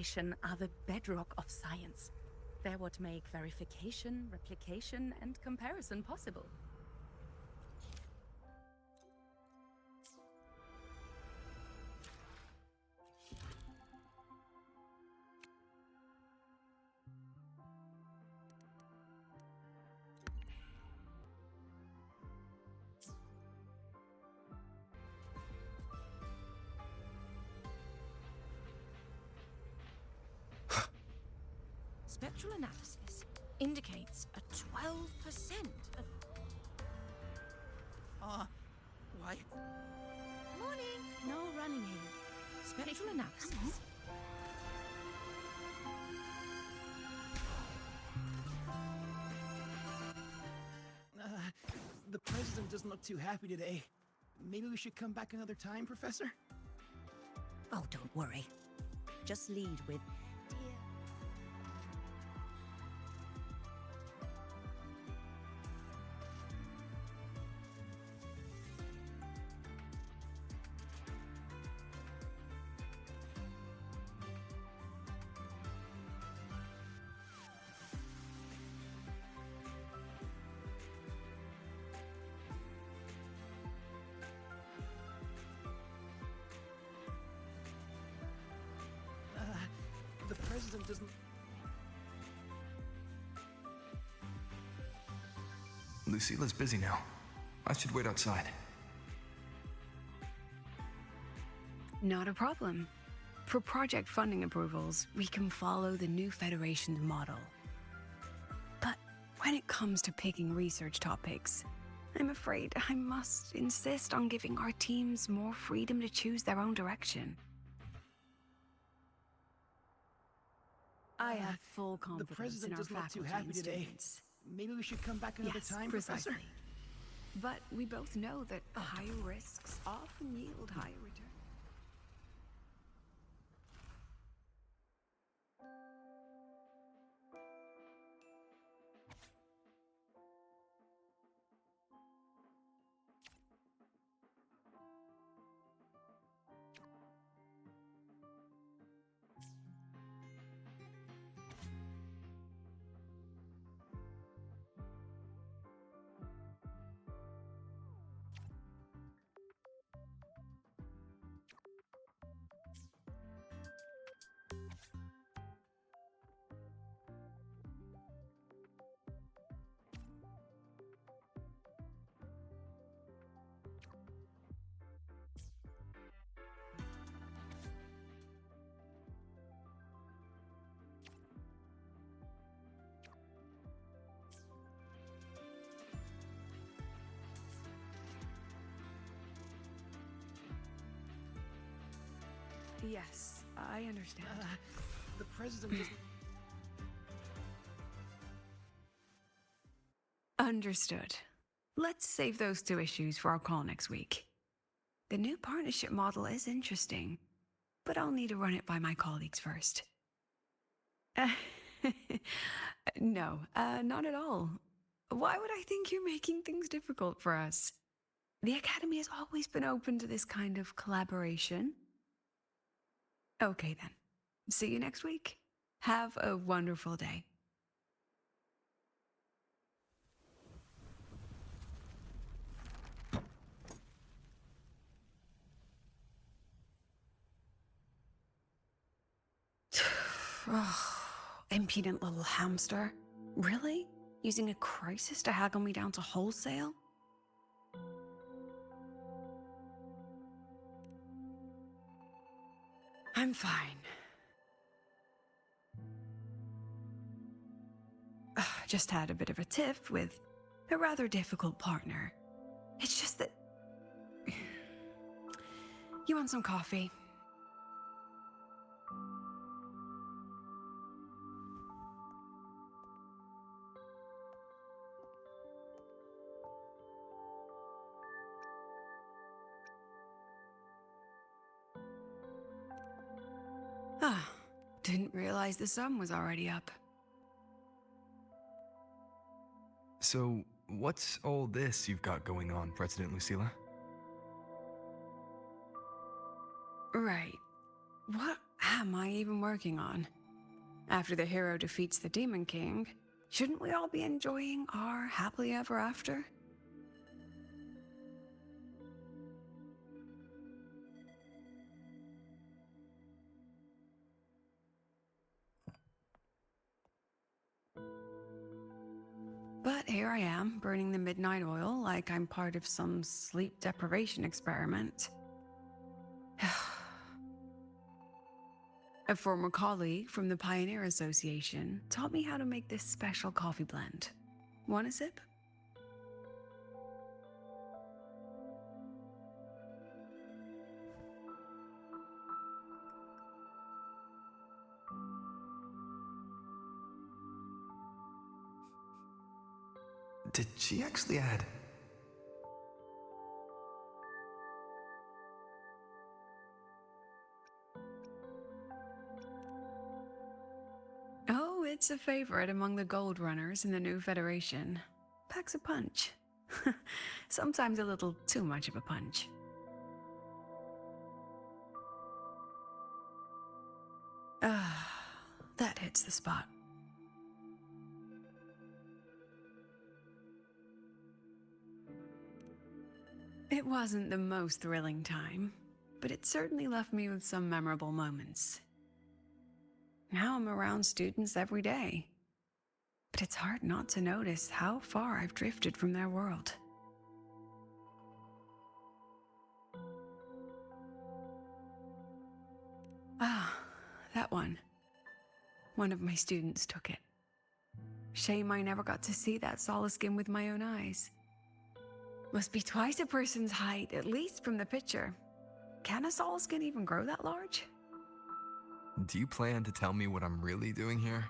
information are the bedrock of science. They're what make verification, replication, and comparison possible. Spectral analysis indicates a 12% of... Why? Morning! No running here. Spectral analysis. The president doesn't look too happy today. Maybe we should come back another time, Professor? Oh, don't worry. Just lead with, dear. The president doesn't... Lucilla's busy now. I should wait outside. Not a problem. For project funding approvals, we can follow the new Federation's model. But when it comes to picking research topics, I'm afraid I must insist on giving our teams more freedom to choose their own direction. I have full The confidence in president our doesn't look too faculty happy and today. students. Maybe we should come back another Yes, time, precisely. Professor? But we both know that higher risks often yield higher returns. Yes, I understand. The president doesn't... Understood. Let's save those two issues for our call next week. The new partnership model is interesting, but I'll need to run it by my colleagues first. No, not at all. Why would I think you're making things difficult for us? The Academy has always been open to this kind of collaboration. Okay then. See you next week. Have a wonderful day. Oh, impudent little hamster. Really? Using a crisis to haggle me down to wholesale? I'm fine. Just had a bit of a tiff with a rather difficult partner. It's just that... You want some coffee? Didn't realize the sun was already up. So, what's all this you've got going on, President Lucilla? Right. What am I even working on? After the hero defeats the Demon King, shouldn't we all be enjoying our happily ever after? But here I am, burning the midnight oil like I'm part of some sleep deprivation experiment. A former colleague from the Pioneer Association taught me how to make this special coffee blend. Want a sip? Did she actually add? Oh, it's a favorite among the gold runners in the new Federation. Packs a punch. Sometimes a little too much of a punch. Ah, that hits the spot. It wasn't the most thrilling time, but it certainly left me with some memorable moments. Now I'm around students every day, but it's hard not to notice how far I've drifted from their world. Ah, that one. One of my students took it. Shame I never got to see that Solaskin with my own eyes. Must be twice a person's height, at least from the picture. Can a Solaskin even grow that large? Do you plan to tell me what I'm really doing here?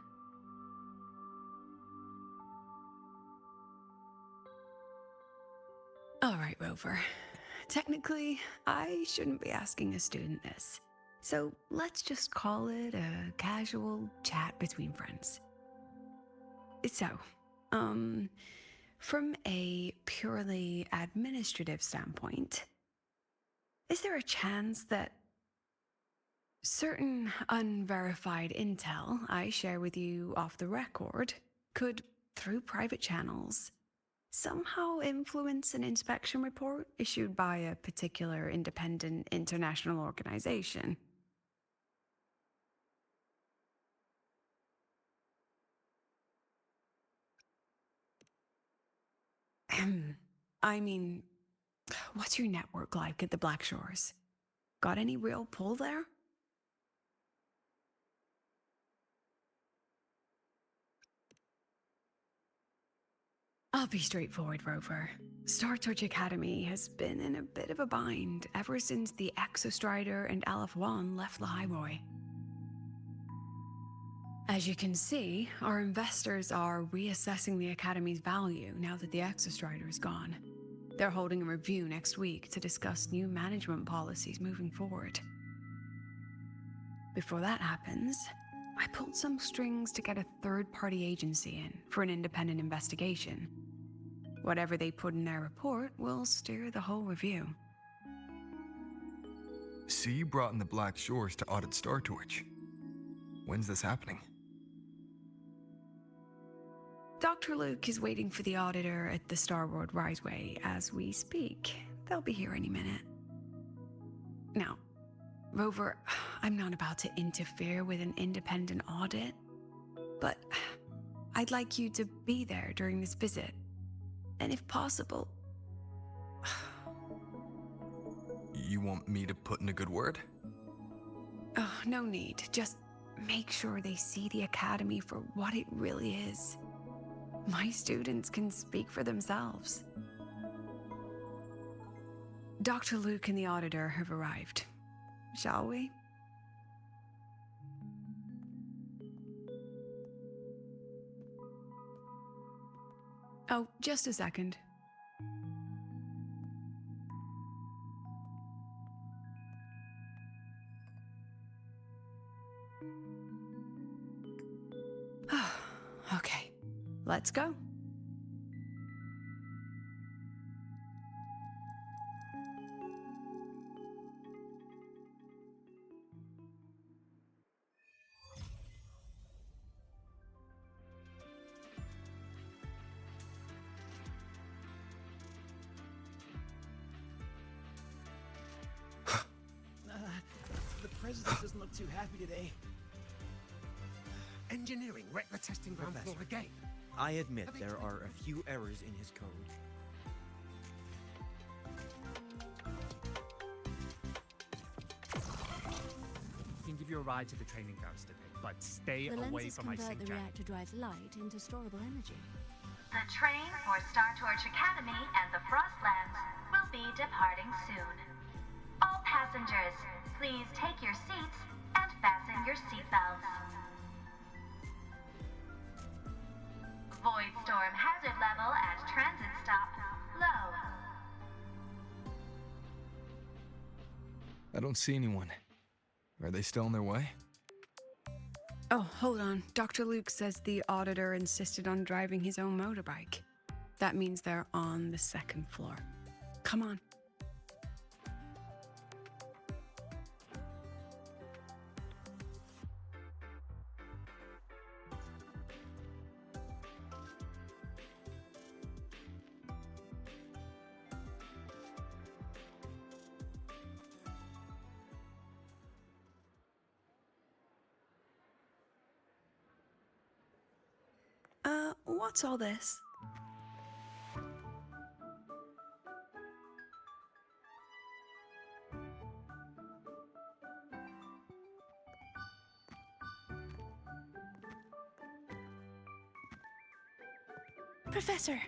All right, Rover. Technically, I shouldn't be asking a student this. So let's just call it a casual chat between friends. So, from a purely administrative standpoint, is there a chance that certain unverified intel I share with you off the record could, through private channels, somehow influence an inspection report issued by a particular independent international organization? I mean, what's your network like at the Black Shores? Got any real pull there? I'll be straightforward, Rover. Star Touch Academy has been in a bit of a bind ever since the Exostrider and Aleph One left Lahairoi. As you can see, our investors are reassessing the Academy's value now that the Exostrider is gone. They're holding a review next week to discuss new management policies moving forward. Before that happens, I pulled some strings to get a third-party agency in for an independent investigation. Whatever they put in their report will steer the whole review. So you brought in the Black Shores to audit Star Torch. When's this happening? Dr. Luke is waiting for the auditor at the Starworld Riseway as we speak. They'll be here any minute. Now, Rover, I'm not about to interfere with an independent audit, but I'd like you to be there during this visit. And if possible... You want me to put in a good word? Oh, no need. Just make sure they see the Academy for what it really is. My students can speak for themselves. Dr. Luke and the auditor have arrived. Shall we? Oh, just a second. Okay, let's go. look too happy today. Engineering wrecked the testing ground floor again. I admit there are a few errors in his code. I can give you a ride to the training grounds today, but stay The away lenses from my convert sink the jacket. reactor drive's light into storable energy. The train for Star Torch Academy and the Frostlands will be departing soon. All passengers, please take your seats and fasten your seatbelts. Void storm hazard level at transit stop low. I don't see anyone. Are they still on their way? Oh, hold on. Dr. Luke says the auditor insisted on driving his own motorbike. That means they're on the second floor. Come on. What's all this? Professor,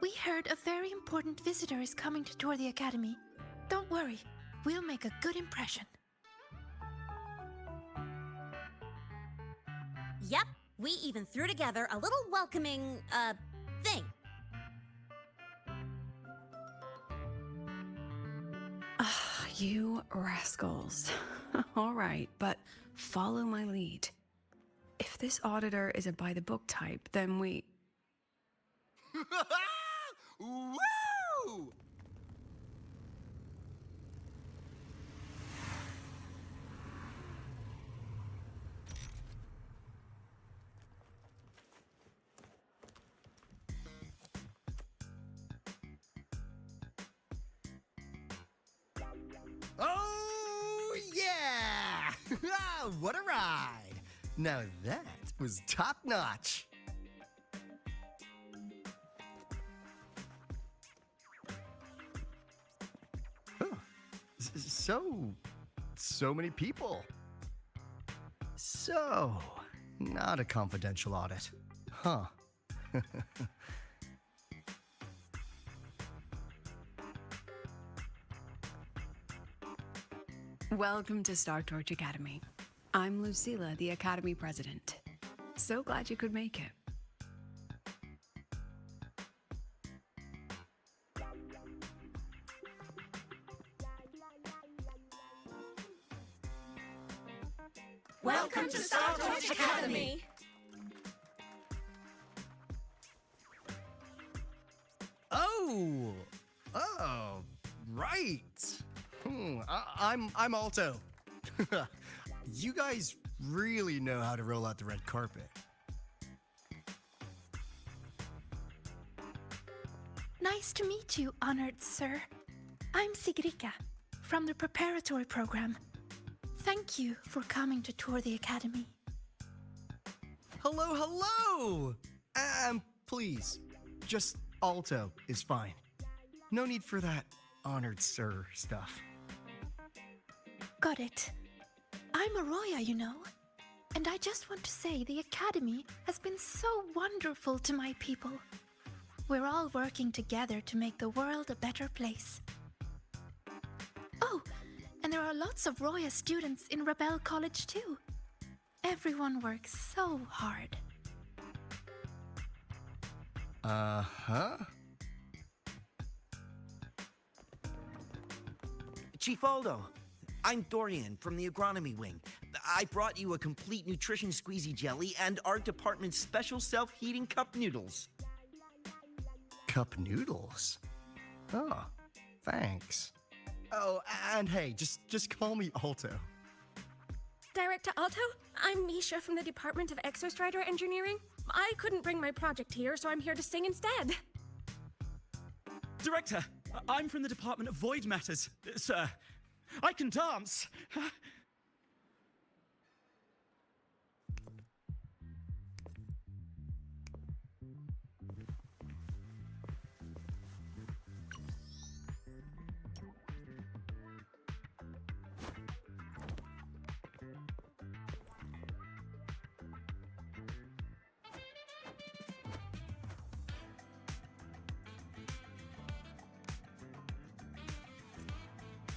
we heard a very important visitor is coming to tour the academy. Don't worry, we'll make a good impression. Yep, we even threw together a little welcoming, thing. Ah, you rascals. All right, but follow my lead. If this auditor is a by-the-book type, then we... Woo! Oh, yeah! What a ride! Now that was top notch. Huh. So many people. So, not a confidential audit. Huh. Welcome to Star Torch Academy. I'm Lucilla, the Academy President. So glad you could make it. Welcome to Star Torch Academy! Oh, right. I'm Alto. You guys really know how to roll out the red carpet. Nice to meet you, honored sir. I'm Sigrika, from the preparatory program. Thank you for coming to tour the academy. Hello. Please, just Alto is fine. No need for that honored sir stuff. Got it. I'm Arroya, you know. And I just want to say the academy has been so wonderful to my people. We're all working together to make the world a better place. Oh, and there are lots of Roya students in Rebel College too. Everyone works so hard. Uh-huh. Chief Aldo, I'm Dorian from the agronomy wing. I brought you a complete nutrition squeezy jelly and our department's special self-heating cup noodles. Cup noodles? Oh, thanks. Oh, and hey, just call me Alto. Director Alto, I'm Misha from the Department of Exostrider Engineering. I couldn't bring my project here, so I'm here to sing instead. Director, I'm from the Department of Void Matters, sir. I can dance.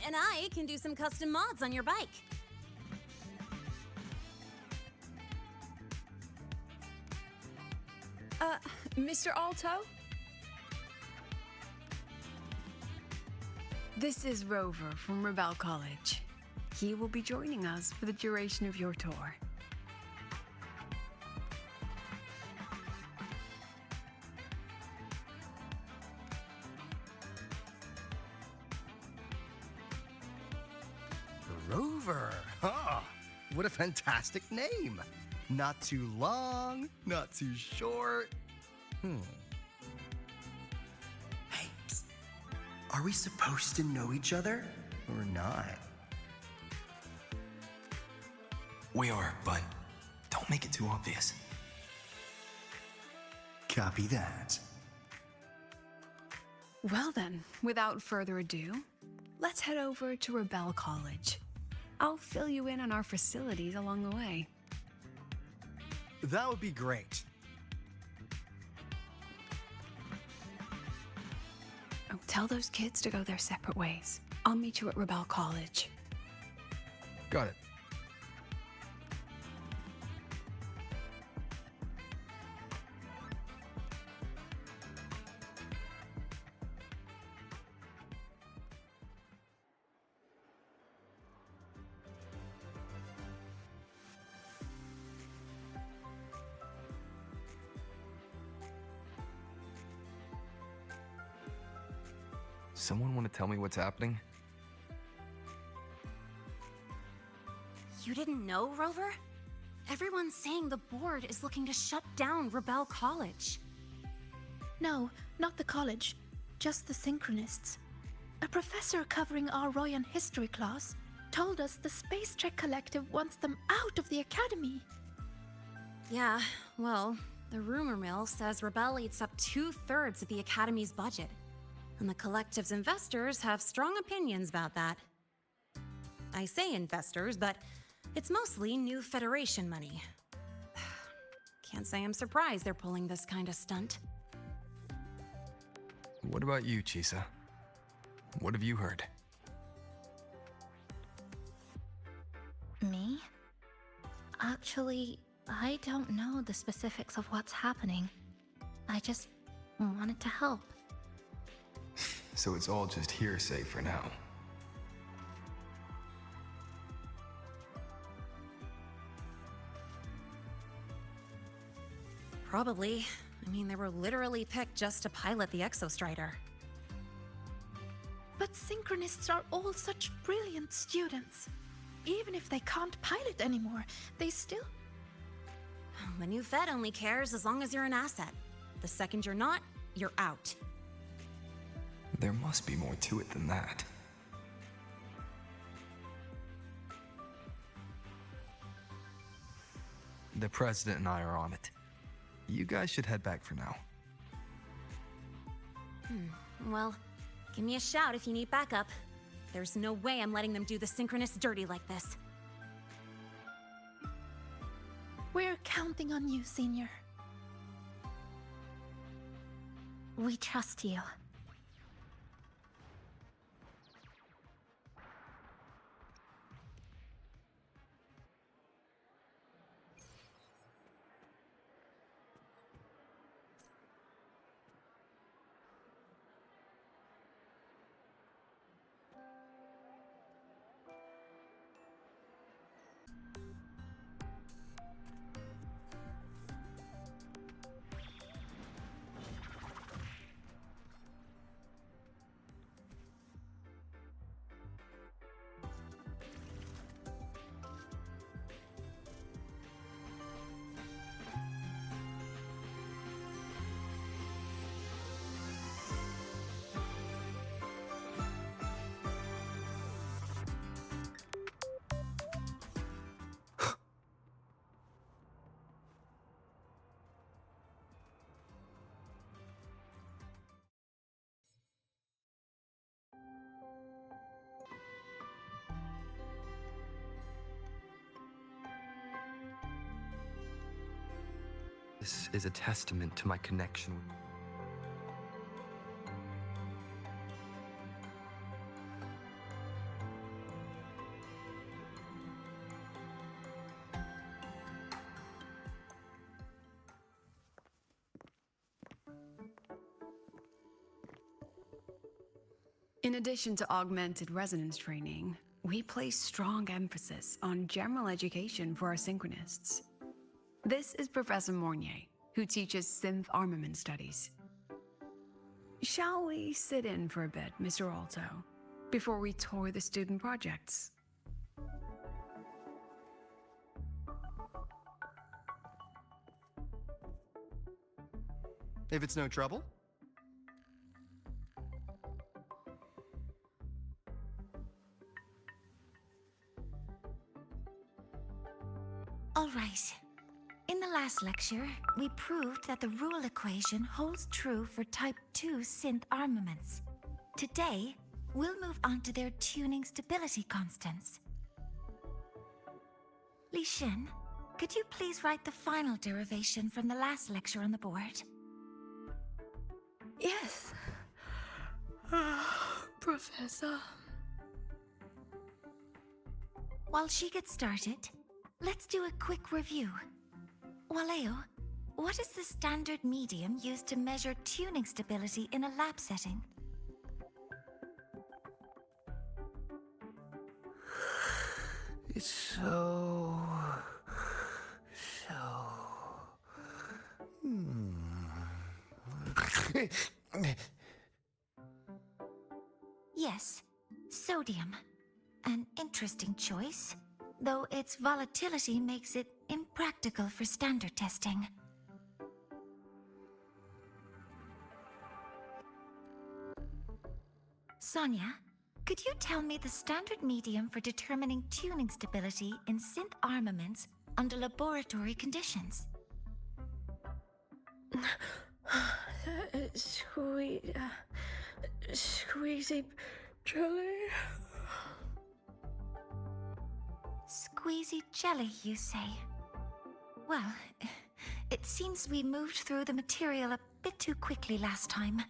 And I can do some custom mods on your bike. Mr. Alto? This is Rover from Rebel College. He will be joining us for the duration of your tour. Rover! Huh! What a fantastic name! Not too long, not too short. Hey, psst. Are we supposed to know each other or not? We are, but don't make it too obvious. Copy that. Well then, without further ado, let's head over to Rebel College. I'll fill you in on our facilities along the way. That would be great. Oh, tell those kids to go their separate ways. I'll meet you at Rebel College. Got it. Someone want to tell me what's happening? You didn't know, Rover? Everyone's saying the board is looking to shut down Rebel College. No, not the college, just the Synchronists. A professor covering our Royan history class told us the Space Trek Collective wants them out of the Academy. Yeah, well, the rumor mill says Rebel eats up 2/3 of the Academy's budget. And the Collective's investors have strong opinions about that. I say investors, but it's mostly new Federation money. Can't say I'm surprised they're pulling this kind of stunt. What about you, Chisa? What have you heard? Me? Actually, I don't know the specifics of what's happening. I just wanted to help. So it's all just hearsay for now. Probably. I mean, they were literally picked just to pilot the Exostrider. But Synchronists are all such brilliant students. Even if they can't pilot anymore, they still... The new Fed only cares as long as you're an asset. The second you're not, you're out. There must be more to it than that. The president and I are on it. You guys should head back for now. Well, give me a shout if you need backup. There's no way I'm letting them do the Synchronists dirty like this. We're counting on you, Senior. We trust you. This is a testament to my connection with... In addition to augmented resonance training, we place strong emphasis on general education for our synchronists. This is Professor Mornier, who teaches synth armament studies. Shall we sit in for a bit, Mr. Alto, before we tour the student projects? If it's no trouble. All right. In the last lecture, we proved that the rule equation holds true for Type 2 synth armaments. Today, we'll move on to their tuning stability constants. Li Xin, could you please write the final derivation from the last lecture on the board? Yes. Professor. While she gets started, let's do a quick review. Waleo, what is the standard medium used to measure tuning stability in a lab setting? It's so... Yes, sodium. An interesting choice, though its volatility makes it impractical for standard testing. Sonia, could you tell me the standard medium for determining tuning stability in synth armaments under laboratory conditions? Squeezy jelly. Squeezy jelly, you say? Well, it seems we moved through the material a bit too quickly last time.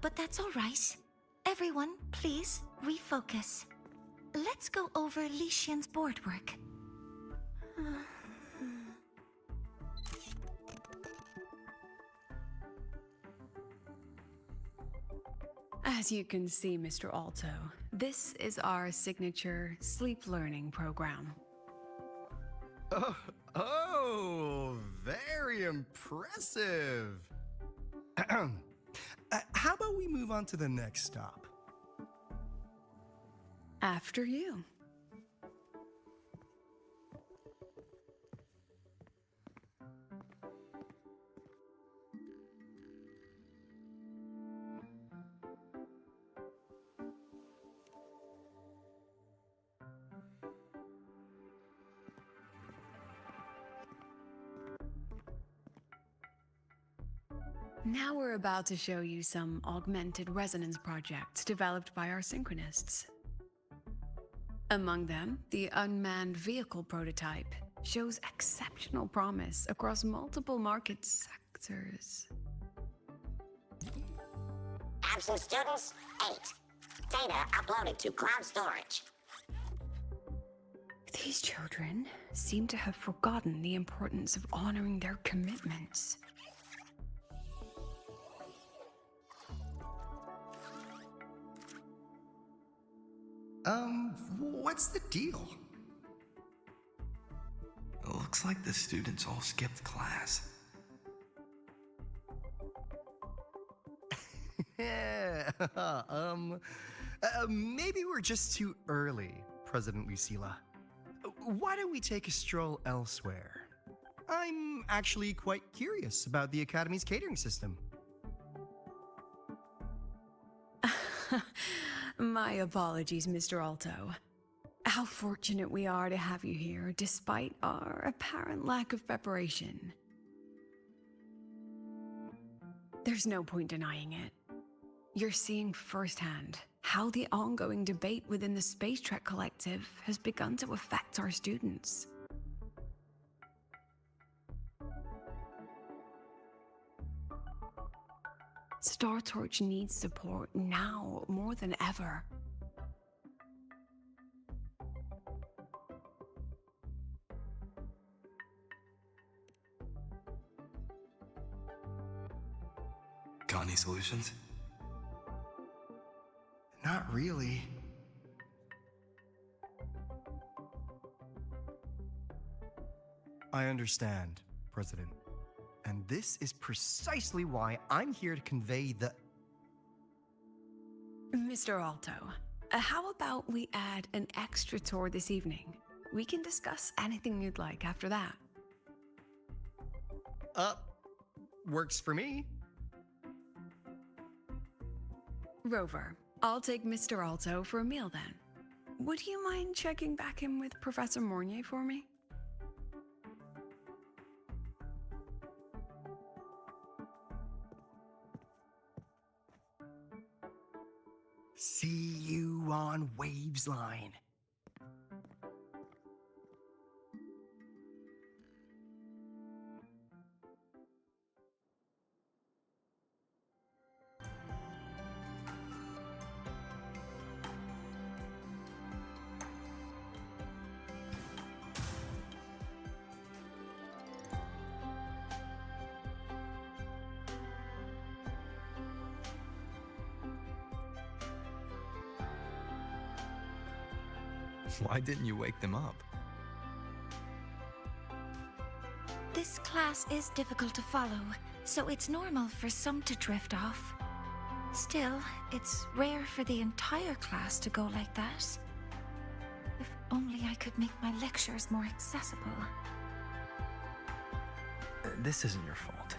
But that's all right. Everyone, please refocus. Let's go over Li Xian's board work. As you can see, Mr. Alto, this is our signature sleep learning program. Oh, very impressive. How about we move on to the next stop? After you. Now we're about to show you some augmented resonance projects developed by our synchronists. Among them, the unmanned vehicle prototype shows exceptional promise across multiple market sectors. Absent students, 8. Data uploaded to cloud storage. These children seem to have forgotten the importance of honoring their commitments. What's the deal? It looks like the students all skipped class. Maybe we're just too early, President Lucilla. Why don't we take a stroll elsewhere? I'm actually quite curious about the Academy's catering system. My apologies, Mr. Alto. How fortunate we are to have you here, despite our apparent lack of preparation. There's no point denying it. You're seeing firsthand how the ongoing debate within the Space Trek Collective has begun to affect our students. Star Torch needs support now more than ever. Got Any solutions? Not really. I understand, President. And this is precisely why I'm here to convey the... Mr. Alto, how about we add an extra tour this evening? We can discuss anything you'd like after that. Works for me. Rover, I'll take Mr. Alto for a meal then. Would you mind checking back in with Professor Mornier for me? See you on Waves Line. Why didn't you wake them up? This class is difficult to follow, so it's normal for some to drift off. Still, it's rare for the entire class to go like that. If only I could make my lectures more accessible. This isn't your fault.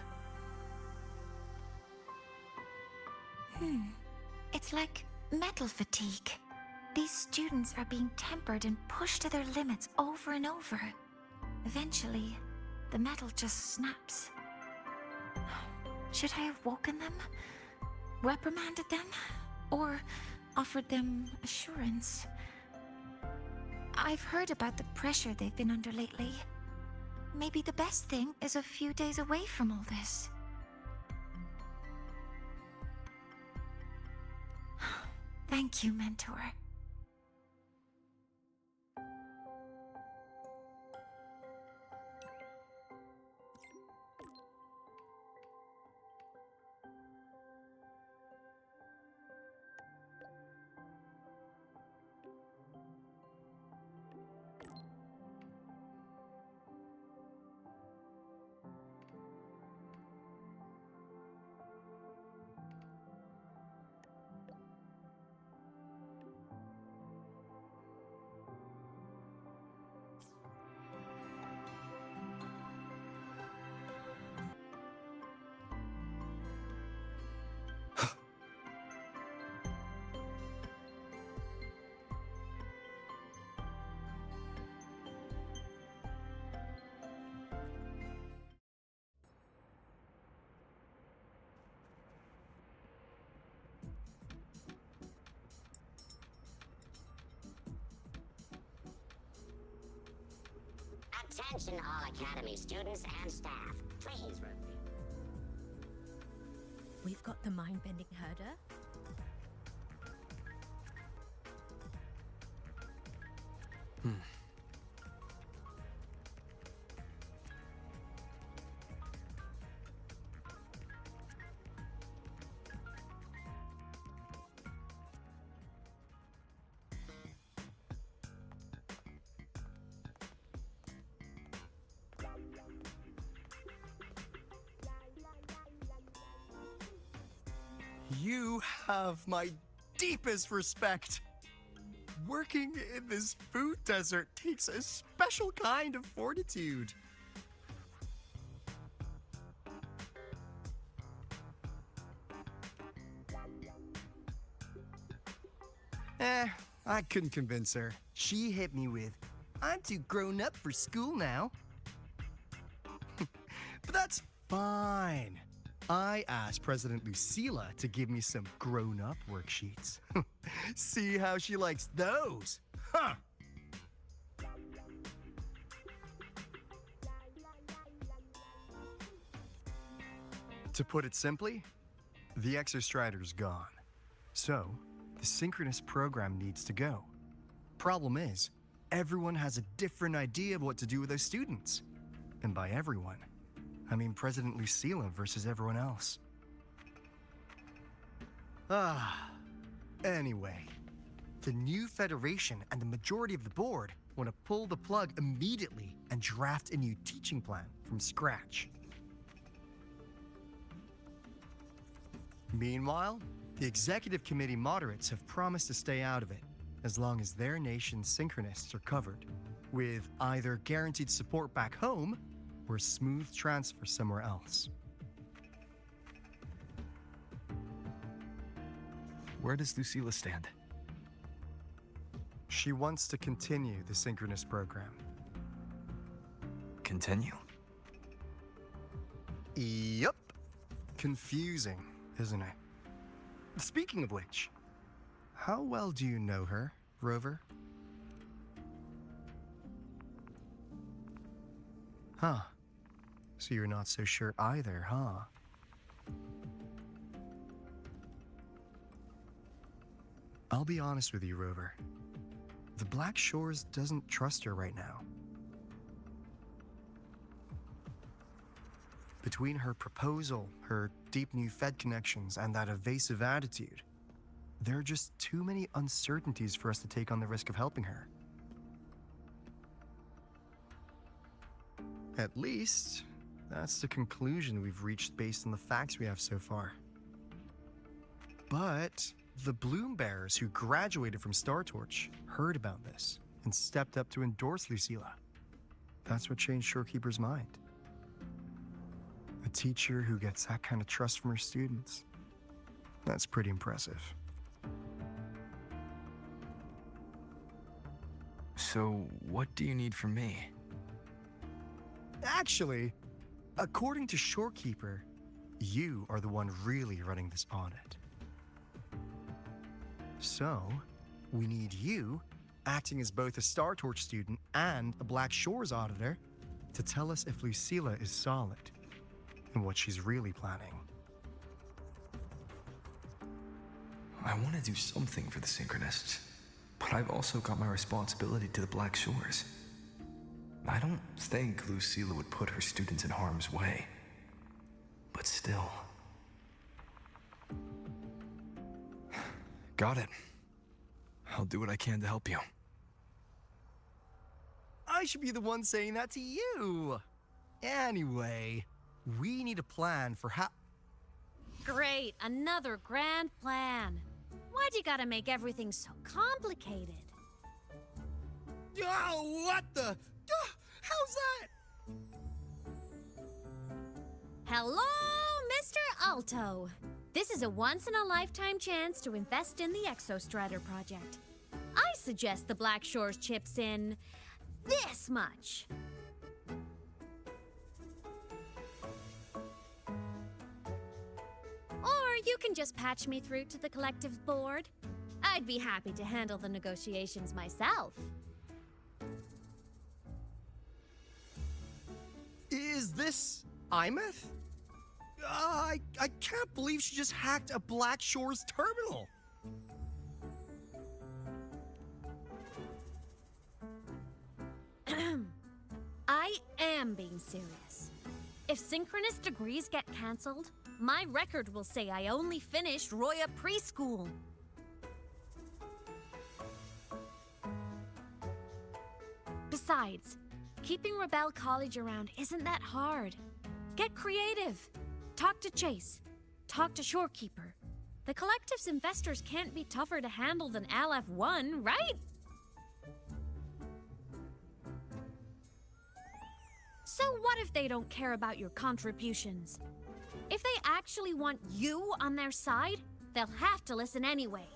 It's like metal fatigue. These students are being tempered and pushed to their limits over and over. Eventually, the metal just snaps. Should I have woken them? Reprimanded them? Or offered them assurance? I've heard about the pressure they've been under lately. Maybe the best thing is a few days away from all this. Thank you, Mentor. Attention all Academy students and staff. Please review. We've got the mind-bending herder. You have my deepest respect. Working in this food desert takes a special kind of fortitude. I couldn't convince her. She hit me with, "I'm too grown up for school now." But that's fine. I asked President Lucilla to give me some grown-up worksheets. See how she likes those, huh? To put it simply, the Exostrider's gone. So, the synchronous program needs to go. Problem is, everyone has a different idea of what to do with those students. And by everyone, I mean President Lucilla versus everyone else. Anyway, the new Federation and the majority of the board want to pull the plug immediately and draft a new teaching plan from scratch. Meanwhile, the executive committee moderates have promised to stay out of it as long as their nation's synchronists are covered, with either guaranteed support back home or a smooth transfer somewhere else. Where does Lucilla stand? She wants to continue the synchronous program. Continue? Yup. Confusing, isn't it? Speaking of which, how well do you know her, Rover? Huh. So you're not so sure either, huh? I'll be honest with you, Rover. The Black Shores doesn't trust her right now. Between her proposal, her deep new Fed connections, and that evasive attitude, there are just too many uncertainties for us to take on the risk of helping her. At least, that's the conclusion we've reached based on the facts we have so far. But the Bloom Bearers who graduated from Star Torch heard about this and stepped up to endorse Lucilla. That's what changed Shorekeeper's mind. A teacher who gets that kind of trust from her students. That's pretty impressive. So, what do you need from me? Actually, according to Shorekeeper, you are the one really running this audit. So, we need you, acting as both a Star Torch student and a Black Shores auditor, to tell us if Lucilla is solid and what she's really planning. I want to do something for the Synchronists, but I've also got my responsibility to the Black Shores. I don't think Lucilla would put her students in harm's way, but still. Got it. I'll do what I can to help you. I should be the one saying that to you. Anyway, we need a plan for how... Great, another grand plan. Why'd you gotta make everything so complicated? Oh, what the... how's that? Hello, Mr. Alto. This is a once-in-a-lifetime chance to invest in the Exostrider project. I suggest the Black Shores chips in this much. Or you can just patch me through to the collective board. I'd be happy to handle the negotiations myself. Is this Imeth? I can't believe she just hacked a Black Shores terminal. I am being serious. If synchronous degrees get cancelled, my record will say I only finished Roya Preschool. Besides, keeping Rebel College around isn't that hard. Get creative. Talk to Chase. Talk to Shorekeeper. The Collective's investors can't be tougher to handle than LF1, right? So what if they don't care about your contributions? If they actually want you on their side, they'll have to listen anyway.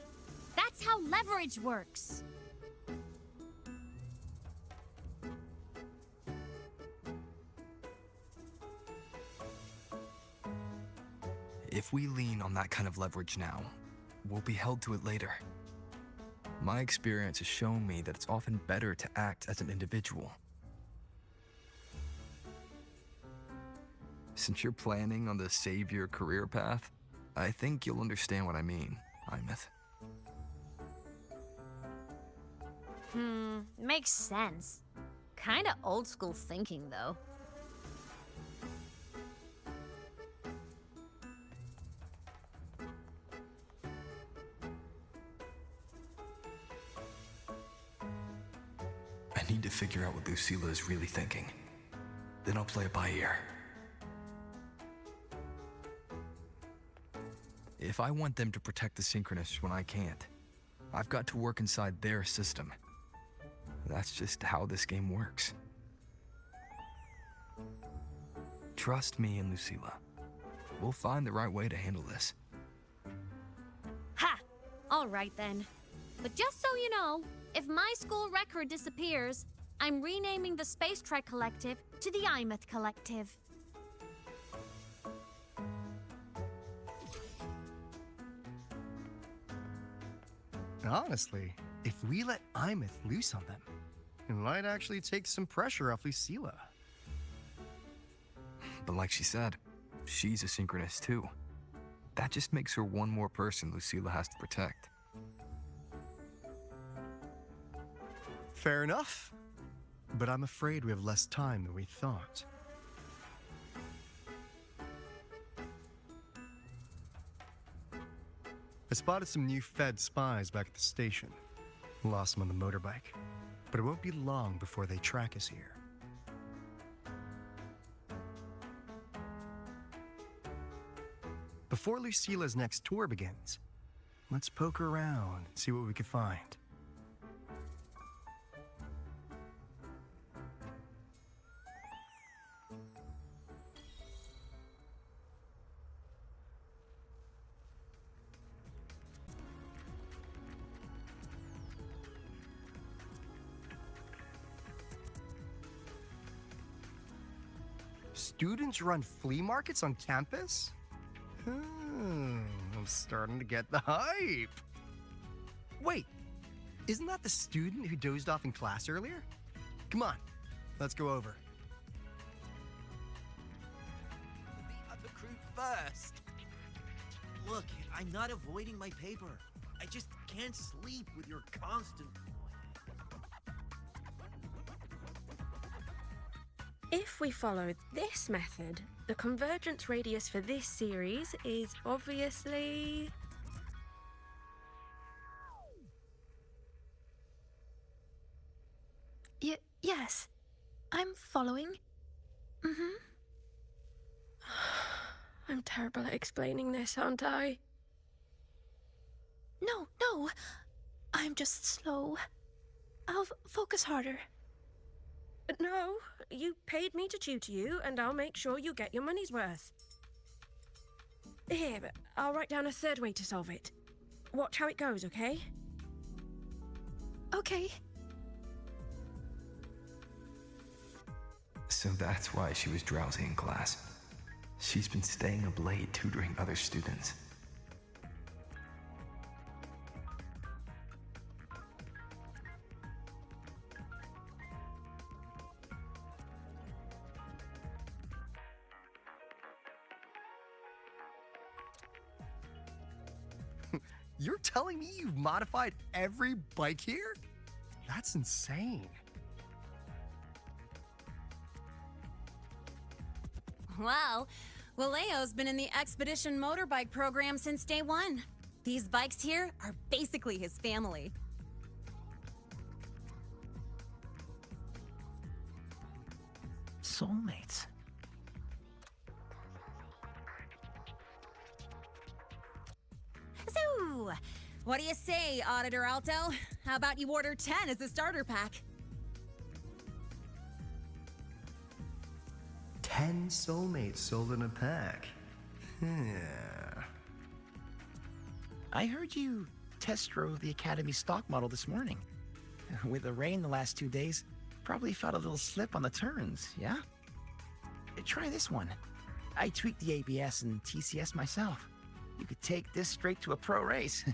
That's how leverage works. If we lean on that kind of leverage now, we'll be held to it later. My experience has shown me that it's often better to act as an individual. Since you're planning on the savior career path, I think you'll understand what I mean, Imeth. Makes sense. Kinda old school thinking, though. I need to figure out what Lucilla is really thinking. Then I'll play it by ear. If I want them to protect the Synchronists when I can't, I've got to work inside their system. That's just how this game works. Trust me and Lucilla. We'll find the right way to handle this. Ha! All right then. But just so you know, if my school record disappears, I'm renaming the Space Trek Collective to the Imeth Collective. Honestly, if we let Imeth loose on them, it might actually take some pressure off Lucilla. But like she said, she's a Synchronist too. That just makes her one more person Lucilla has to protect. Fair enough. But I'm afraid we have less time than we thought. I spotted some new Fed spies back at the station. Lost them on the motorbike. But it won't be long before they track us here. Before Lucilla's next tour begins, let's poke around and see what we can find. Students run flea markets on campus? I'm starting to get the hype. Wait, isn't that the student who dozed off in class earlier? Come on, let's go over. The other crew first. Look, I'm not avoiding my paper. I just can't sleep with your constant... If we follow this method, the convergence radius for this series is obviously... Yes, I'm following. I'm terrible at explaining this, aren't I? No, I'm just slow. I'll focus harder. No, you paid me to tutor you, and I'll make sure you get your money's worth. Here, I'll write down a third way to solve it. Watch how it goes, okay? Okay. So that's why she was drowsy in class. She's been staying up late tutoring other students. You're telling me you've modified every bike here? That's insane. Well, Waleo's been in the Expedition motorbike program since day one. These bikes here are basically his family. Soulmates. So, what do you say, Auditor Alto? How about you order 10 as a starter pack? 10 soulmates sold in a pack. I heard you test drove the Academy stock model this morning. With the rain the last 2 days, probably felt a little slip on the turns, yeah? Try this one. I tweaked the ABS and TCS myself. You could take this straight to a pro race.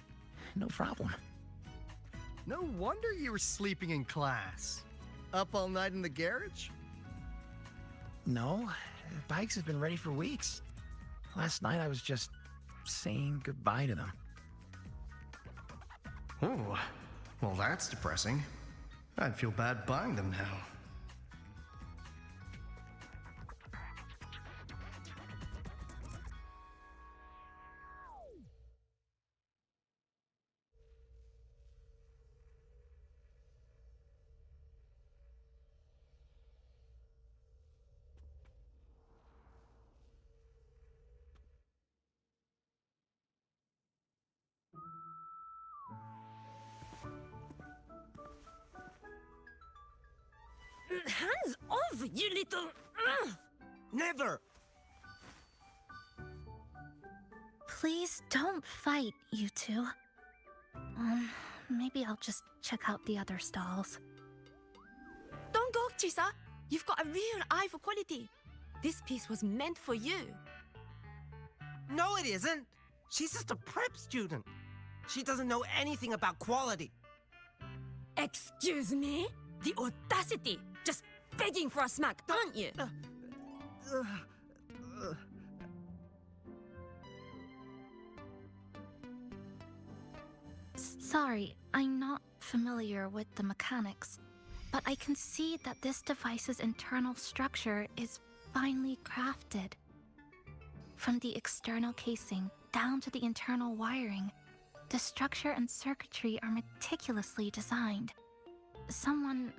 No problem. No wonder you were sleeping in class. Up all night in the garage? No, bikes have been ready for weeks. Last night I was just saying goodbye to them. Oh, well that's depressing. I'd feel bad buying them now. Hands off, you little... Never! Please don't fight, you two. Maybe I'll just check out the other stalls. Don't go, Chisa. You've got a real eye for quality. This piece was meant for you. No, it isn't. She's just a prep student. She doesn't know anything about quality. Excuse me? The audacity! Just begging for a smack, aren't you? Sorry, I'm not familiar with the mechanics, but I can see that this device's internal structure is finely crafted. From the external casing down to the internal wiring, the structure and circuitry are meticulously designed. Someone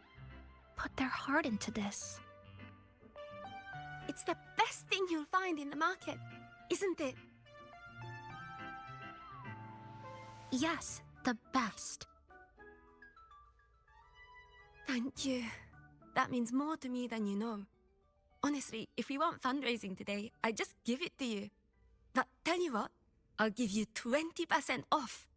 put their heart into this. It's the best thing you'll find in the market, isn't it? Yes, the best. Thank you. That means more to me than you know. Honestly, if we want fundraising today, I'd just give it to you. But tell you what, I'll give you 20% off.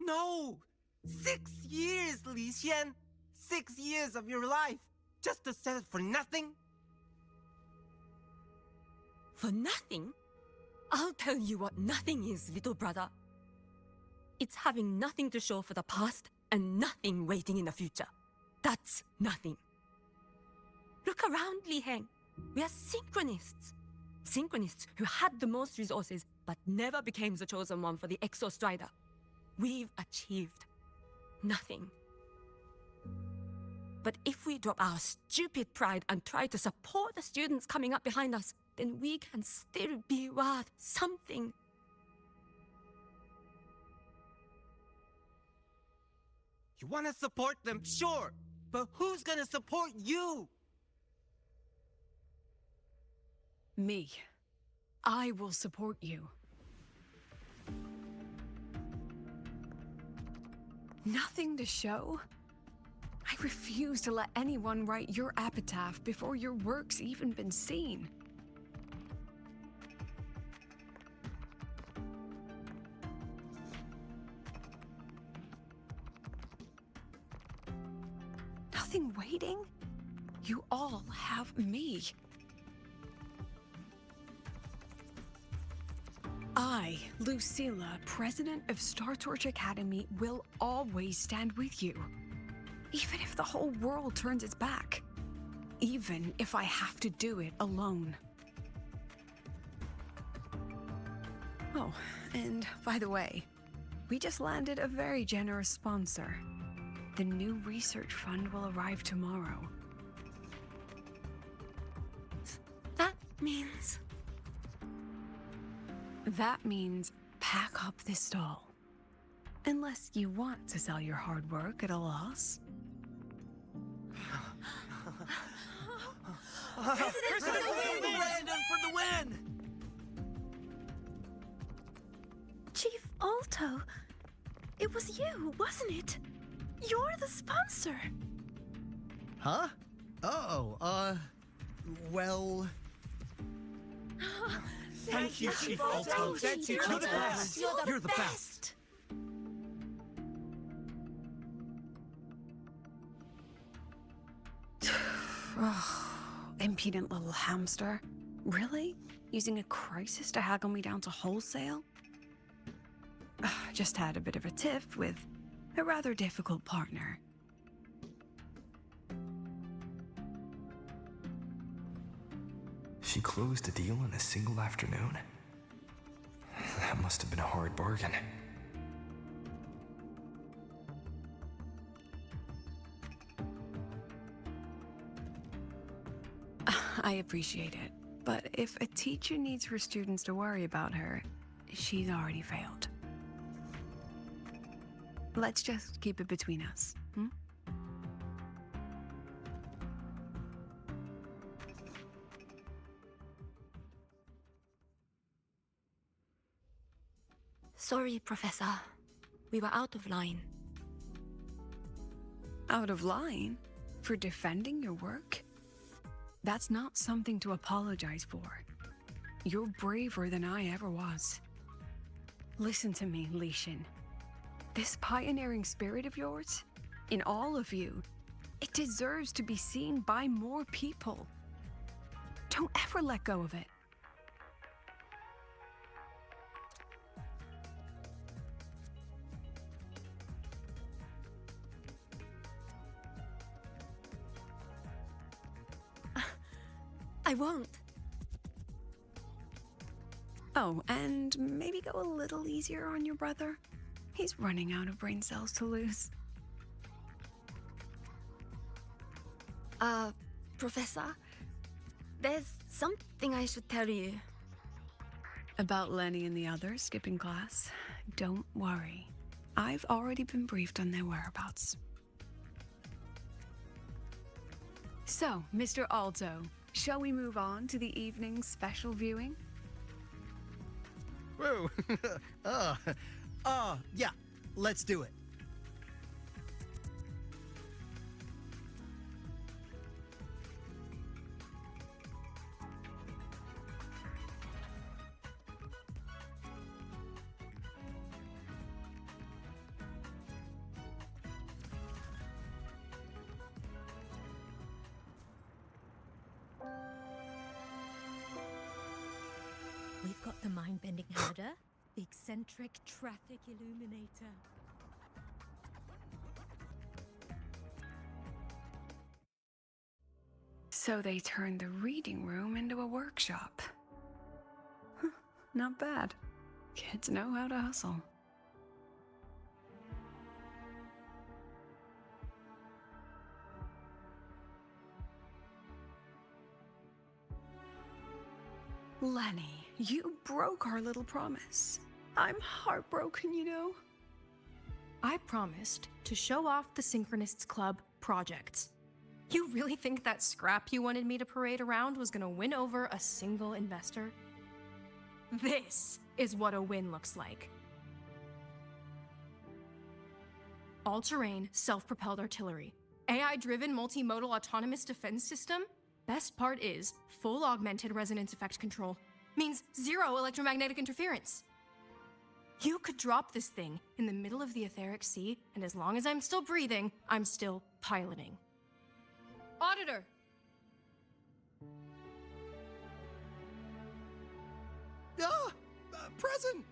No! 6 years, Li Xian! 6 years of your life! Just to sell it for nothing? For nothing? I'll tell you what nothing is, little brother. It's having nothing to show for the past and nothing waiting in the future. That's nothing. Look around, Li Heng. We are synchronists. Synchronists who had the most resources but never became the chosen one for the Exo Strider. We've achieved nothing. But if we drop our stupid pride and try to support the students coming up behind us, then we can still be worth something. You want to support them, sure, but who's gonna support you? Me. I will support you. Nothing to show? I refuse to let anyone write your epitaph before your work's even been seen. Nothing waiting? You all have me. I, Lucilla, president of Star Torch Academy, will always stand with you. Even if the whole world turns its back. Even if I have to do it alone. Oh, and by the way, we just landed a very generous sponsor. The new research fund will arrive tomorrow. That means... That means pack up this stall. Unless you want to sell your hard work at a loss. President for the win! Chief Alto, it was you, wasn't it? You're the sponsor. Huh? Oh, well... Thank you, Chief Alto. Thank you. You're the best. You're the best. Impudent little hamster. Really? Using a crisis to haggle me down to wholesale? Just had a bit of a tiff with a rather difficult partner. She closed a deal in a single afternoon? That must have been a hard bargain. I appreciate it, but if a teacher needs her students to worry about her, she's already failed. Let's just keep it between us, hmm? Sorry, Professor. We were out of line. Out of line? For defending your work? That's not something to apologize for. You're braver than I ever was. Listen to me, Lishan. This pioneering spirit of yours, in all of you, it deserves to be seen by more people. Don't ever let go of it. I won't. Oh, and maybe go a little easier on your brother. He's running out of brain cells to lose. Professor, there's something I should tell you. About Lenny and the others skipping class? Don't worry. I've already been briefed on their whereabouts. So, Mr. Alto, shall we move on to the evening's special viewing? Whoa. Yeah, let's do it. We've got the mind-bending herder, the eccentric traffic illuminator. So they turned the reading room into a workshop. Huh, not bad. Kids know how to hustle. Lenny, you broke our little promise. I'm heartbroken, you know. I promised to show off the Synchronists Club projects. You really think that scrap you wanted me to parade around was gonna win over a single investor? This is what a win looks like. All-terrain, self-propelled artillery. AI-driven multimodal autonomous defense system? Best part is, full augmented resonance effect control. Means zero electromagnetic interference. You could drop this thing in the middle of the etheric sea, and as long as I'm still breathing, I'm still piloting. Auditor! Present!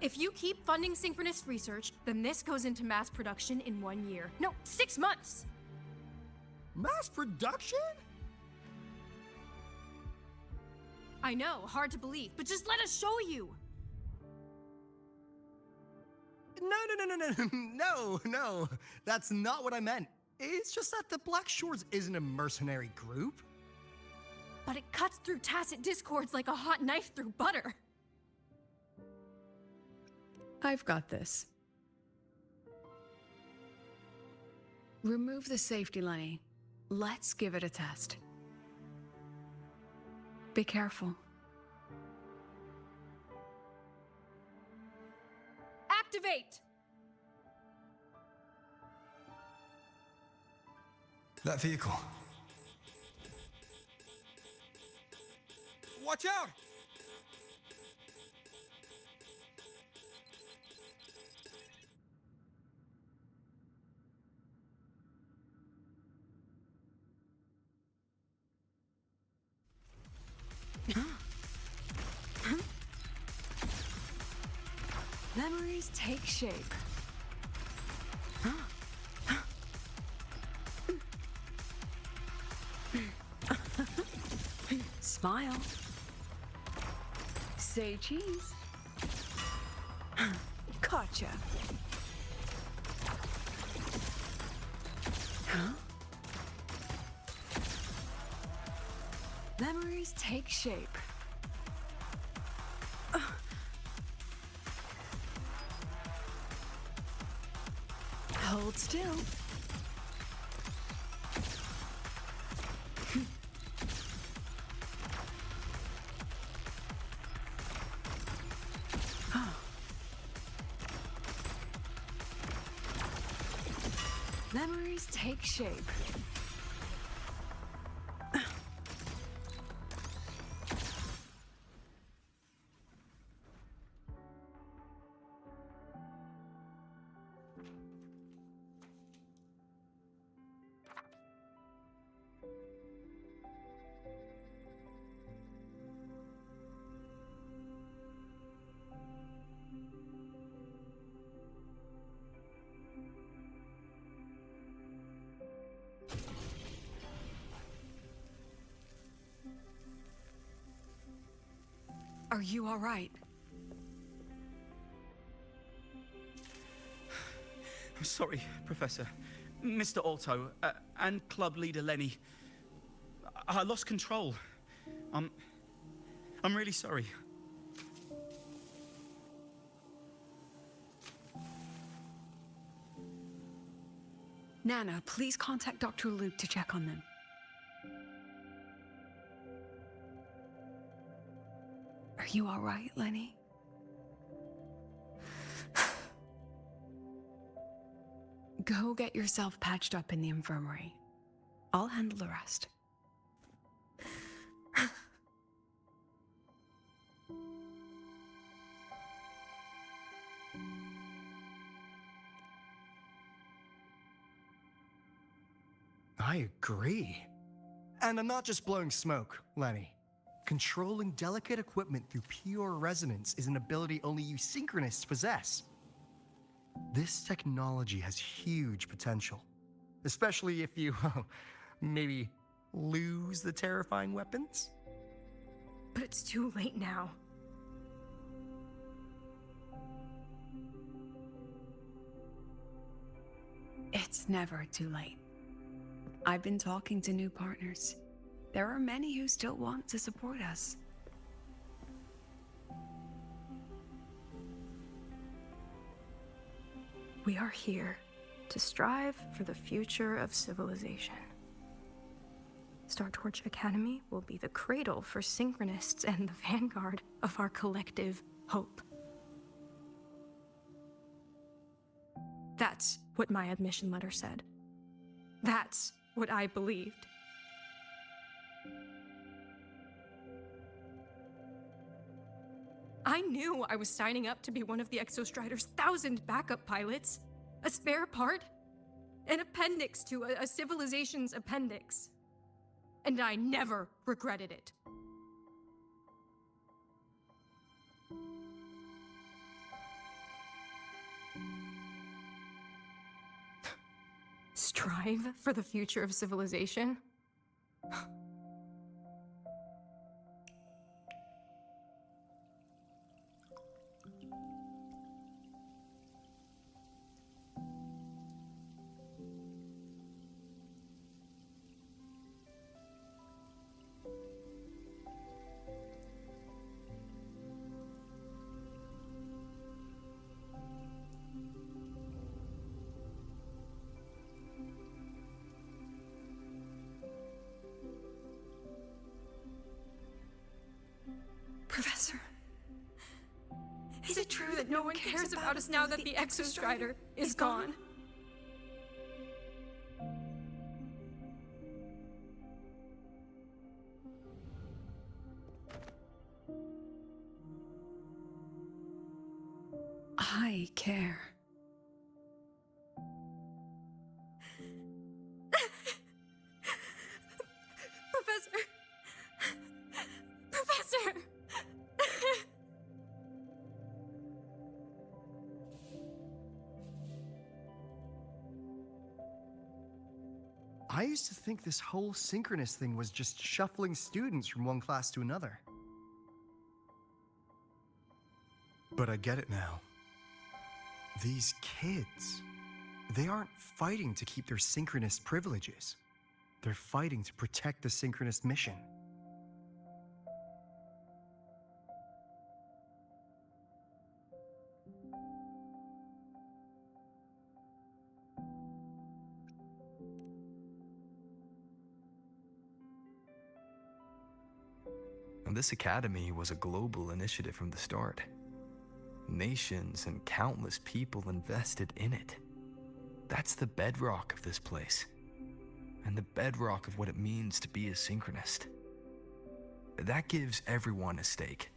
If you keep funding synchronous research, then this goes into mass production in 1 year. No, 6 months! Mass production? I know, hard to believe, but just let us show you! No. That's not what I meant. It's just that the Black Shores isn't a mercenary group. But it cuts through tacit discords like a hot knife through butter. I've got this. Remove the safety, Lenny. Let's give it a test. Be careful. Activate! That vehicle. Watch out! Memories take shape. Smile. Say cheese. Gotcha. Memories take shape. Hold still. memories take shape. Are you all right? I'm sorry, Professor. Mr. Alto, and club leader Lenny. I lost control. I'm really sorry. Nana, please contact Dr. Luke to check on them. Are you all right, Lenny? Go get yourself patched up in the infirmary. I'll handle the rest. I agree. And I'm not just blowing smoke, Lenny. Controlling delicate equipment through pure resonance is an ability only you synchronists possess. This technology has huge potential, especially if you, maybe lose the terrifying weapons? But it's too late now. It's never too late. I've been talking to new partners. There are many who still want to support us. We are here to strive for the future of civilization. Star Torch Academy will be the cradle for synchronists and the vanguard of our collective hope. That's what my admission letter said. That's what I believed. I knew I was signing up to be one of the Exostrider's 1,000 backup pilots, a spare part, an appendix to a civilization's appendix. And I never regretted it. Strive for the future of civilization? Professor, is it true that no one cares about us now that the Exostrider is gone? I care. Professor! Professor! I used to think this whole synchronous thing was just shuffling students from one class to another. But I get it now. These kids, they aren't fighting to keep their synchronous privileges. They're fighting to protect the synchronous mission. And this academy was a global initiative from the start. Nations and countless people invested in it. That's the bedrock of this place, and the bedrock of what it means to be a synchronist. That gives everyone a stake,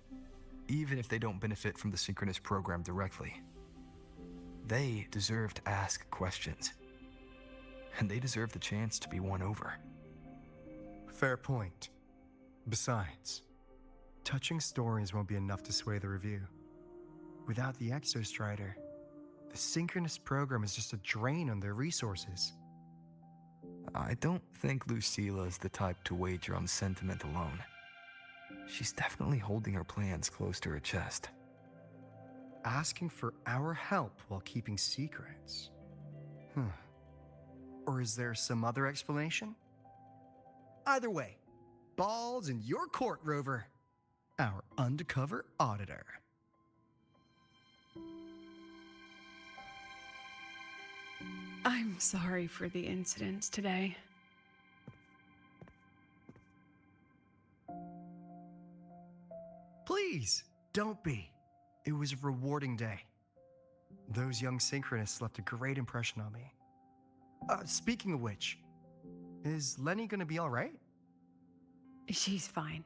even if they don't benefit from the synchronist program directly. They deserve to ask questions, and they deserve the chance to be won over. Fair point. Besides, touching stories won't be enough to sway the review. Without the Exostrider, the synchronous program is just a drain on their resources. I don't think Lucilla is the type to wager on sentiment alone. She's definitely holding her plans close to her chest. Asking for our help while keeping secrets? Or is there some other explanation? Either way, ball's in your court, Rover. Our undercover auditor. I'm sorry for the incident today. Please, don't be. It was a rewarding day. Those young synchronists left a great impression on me. Speaking of which, is Lenny gonna be all right? She's fine.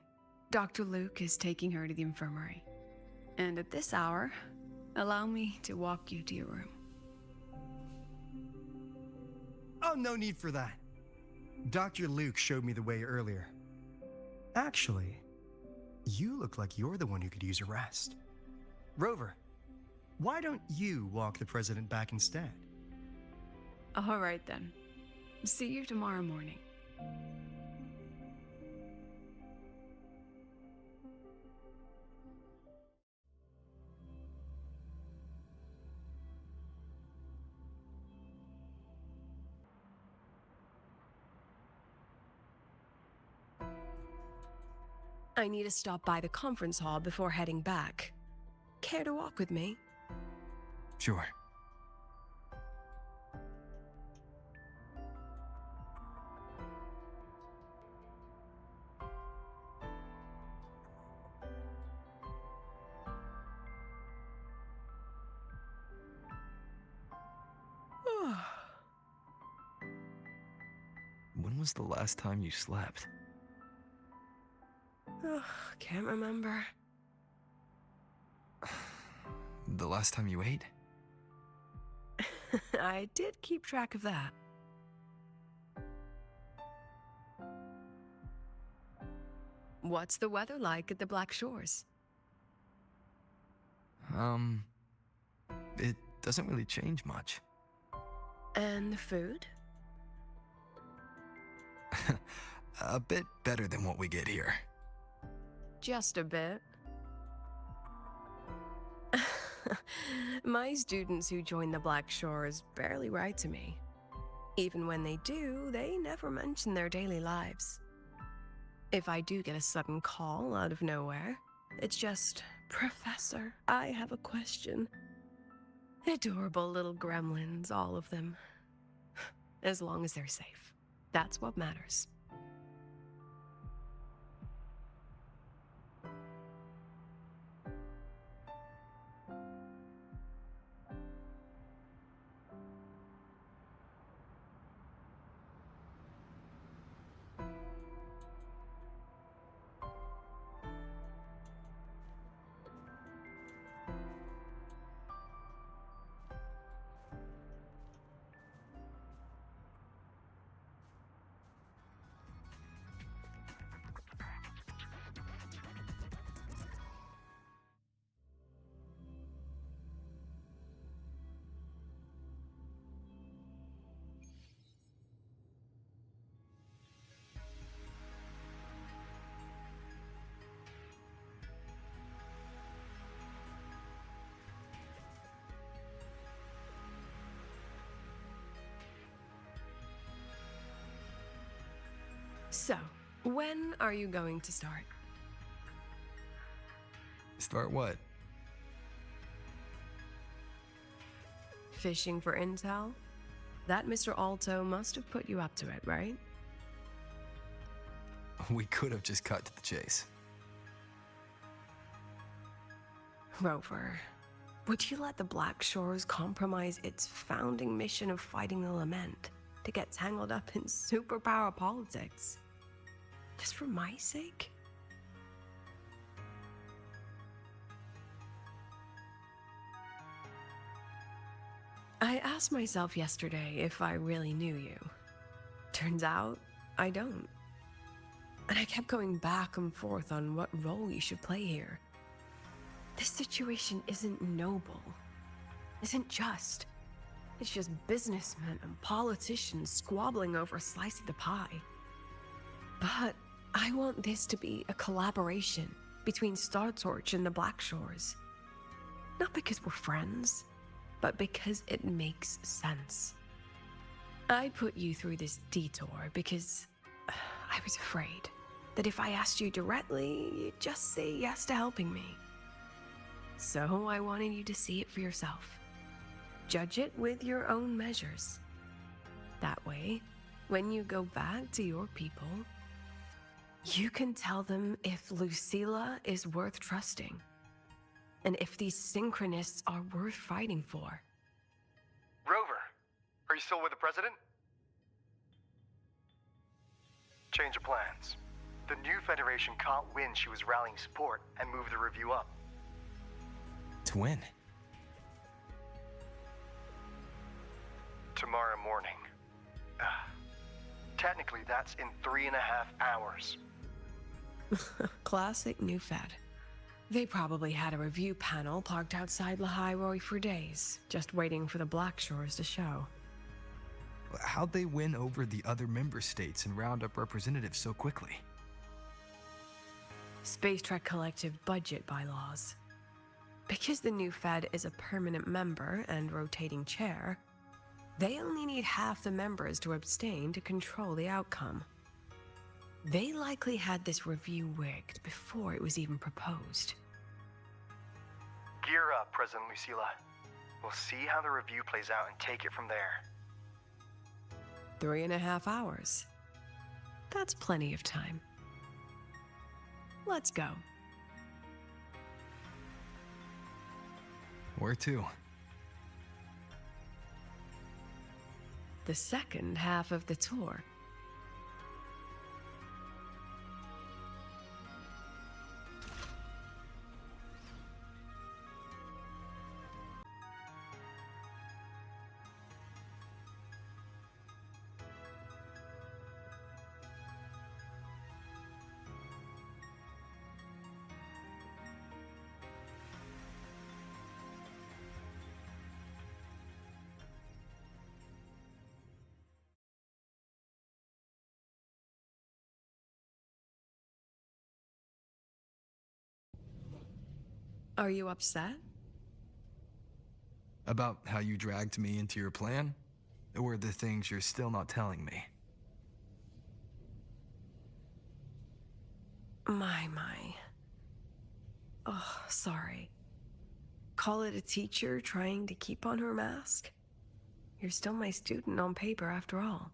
Dr. Luke is taking her to the infirmary. And at this hour, allow me to walk you to your room. Oh, no need for that. Dr. Luke showed me the way earlier. Actually, you look like you're the one who could use a rest. Rover, why don't you walk the president back instead? All right then. See you tomorrow morning. I need to stop by the conference hall before heading back. Care to walk with me? Sure. When was the last time you slept? Can't remember. The last time you ate? I did keep track of that. What's the weather like at the Black Shores? It doesn't really change much. And the food? A bit better than what we get here. Just a bit. My students who join the Black Shores barely write to me. Even when they do, they never mention their daily lives. If I do get a sudden call out of nowhere, it's just, "Professor, I have a question." Adorable little gremlins, all of them. As long as they're safe. That's what matters. So, when are you going to start? Start what? Fishing for intel? That Mr. Alto must have put you up to it, right? We could have just cut to the chase. Rover, Would you let the Black Shores compromise its founding mission of fighting the Lament to get tangled up in superpower politics? Just for my sake? I asked myself yesterday if I really knew you. Turns out, I don't. And I kept going back and forth on what role you should play here. This situation isn't noble, isn't just. It's just businessmen and politicians squabbling over a slice of the pie. But I want this to be a collaboration between Star Torch and the Black Shores. Not because we're friends, but because it makes sense. I put you through this detour because I was afraid that if I asked you directly, you'd just say yes to helping me. So I wanted you to see it for yourself. Judge it with your own measures. That way, when you go back to your people, you can tell them if Lucilla is worth trusting, and if these synchronists are worth fighting for. Rover, are you still with the president? Change of plans. The new Federation caught wind she was rallying support and moved the review up. To win. Tomorrow morning. Technically, that's in 3.5 hours. Classic New Fed. They probably had a review panel parked outside Lahairoi for days, just waiting for the Black Shores to show. How'd they win over the other member states and round up representatives so quickly? Space Trek Collective budget bylaws. Because the new Fed is a permanent member and rotating chair, they only need half the members to abstain to control the outcome. They likely had this review rigged before it was even proposed. Gear up, President Lucilla. We'll see how the review plays out and take it from there. 3.5 hours. That's plenty of time. Let's go. Where to? The second half of the tour. Are you upset? About how you dragged me into your plan? Or the things you're still not telling me? My. Oh, sorry. Call it a teacher trying to keep on her mask? You're still my student on paper after all.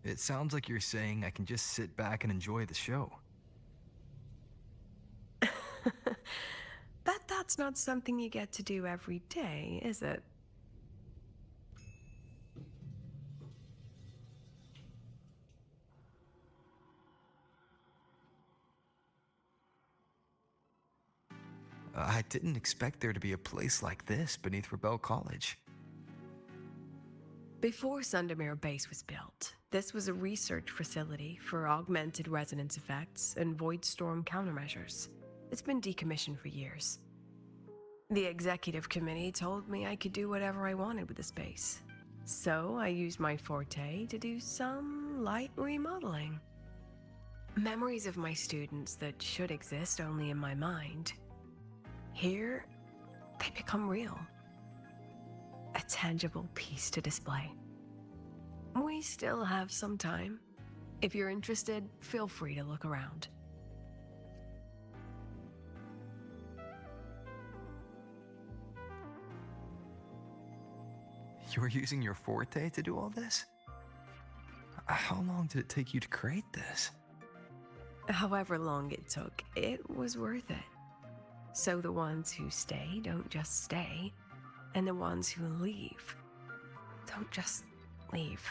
It sounds like you're saying I can just sit back and enjoy the show. That's not something you get to do every day, is it? I didn't expect there to be a place like this beneath Rebel College. Before Sundermere Base was built, this was a research facility for augmented resonance effects and void storm countermeasures. It's been decommissioned for years. The executive committee told me I could do whatever I wanted with the space. So I used my forte to do some light remodeling. Memories of my students that should exist only in my mind. Here, they become real. A tangible piece to display. We still have some time. If you're interested, feel free to look around. You were using your forte to do all this? How long did it take you to create this? However long it took, it was worth it. So the ones who stay don't just stay, and the ones who leave don't just leave.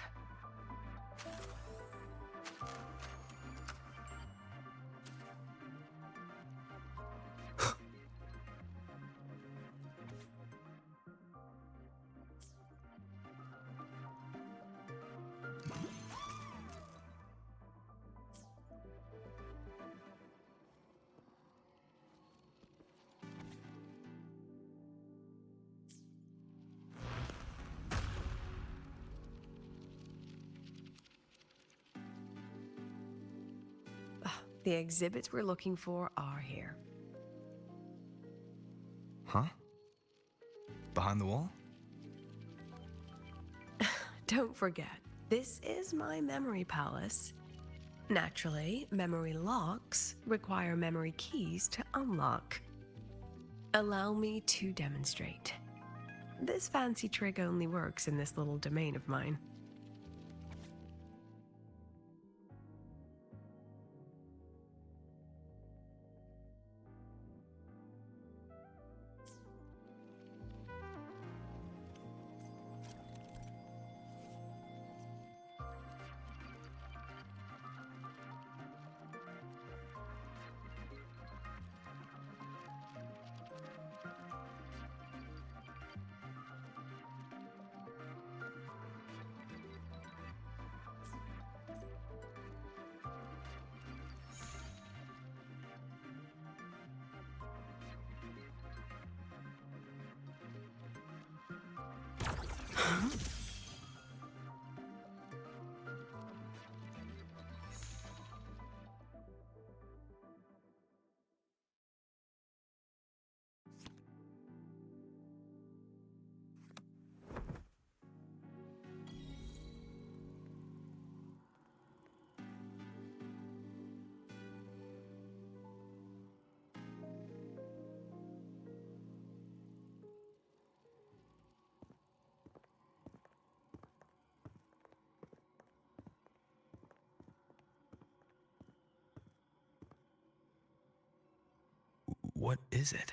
The exhibits we're looking for are here. Huh? Behind the wall? Don't forget, this is my memory palace. Naturally, memory locks require memory keys to unlock. Allow me to demonstrate. This fancy trick only works in this little domain of mine. What is it?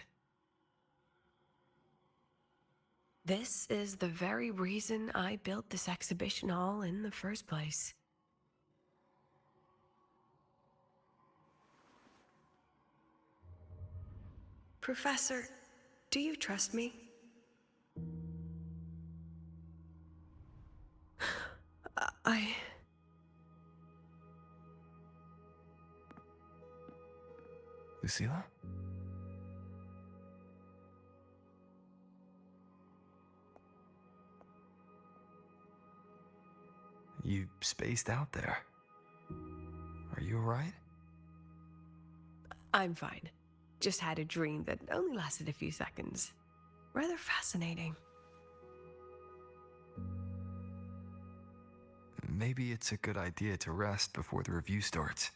This is the very reason I built this exhibition hall in the first place. Professor, do you trust me? Lucilla? You spaced out there. Are you alright? I'm fine. Just had a dream that only lasted a few seconds. Rather fascinating. Maybe it's a good idea to rest before the review starts.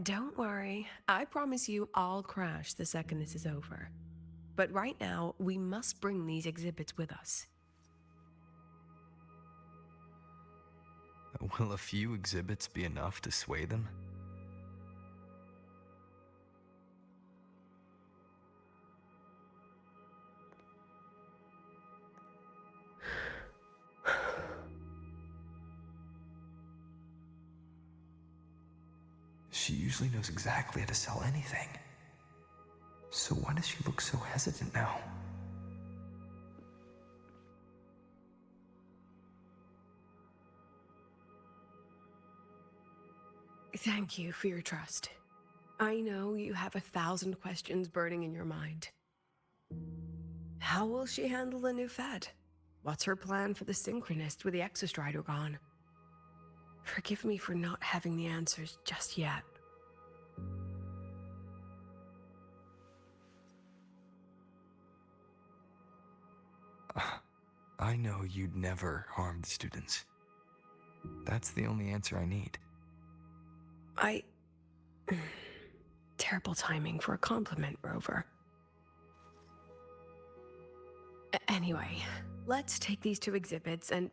Don't worry. I promise you I'll crash the second this is over. But right now, we must bring these exhibits with us. Will a few exhibits be enough to sway them? She usually knows exactly how to sell anything. So why does she look so hesitant now? Thank you for your trust. I know you have 1,000 questions burning in your mind. How will she handle the new Fed? What's her plan for the Synchronist with the Exostrider gone? Forgive me for not having the answers just yet. I know you'd never harm the students. That's the only answer I need. Terrible timing for a compliment, Rover. Anyway, let's take these two exhibits and...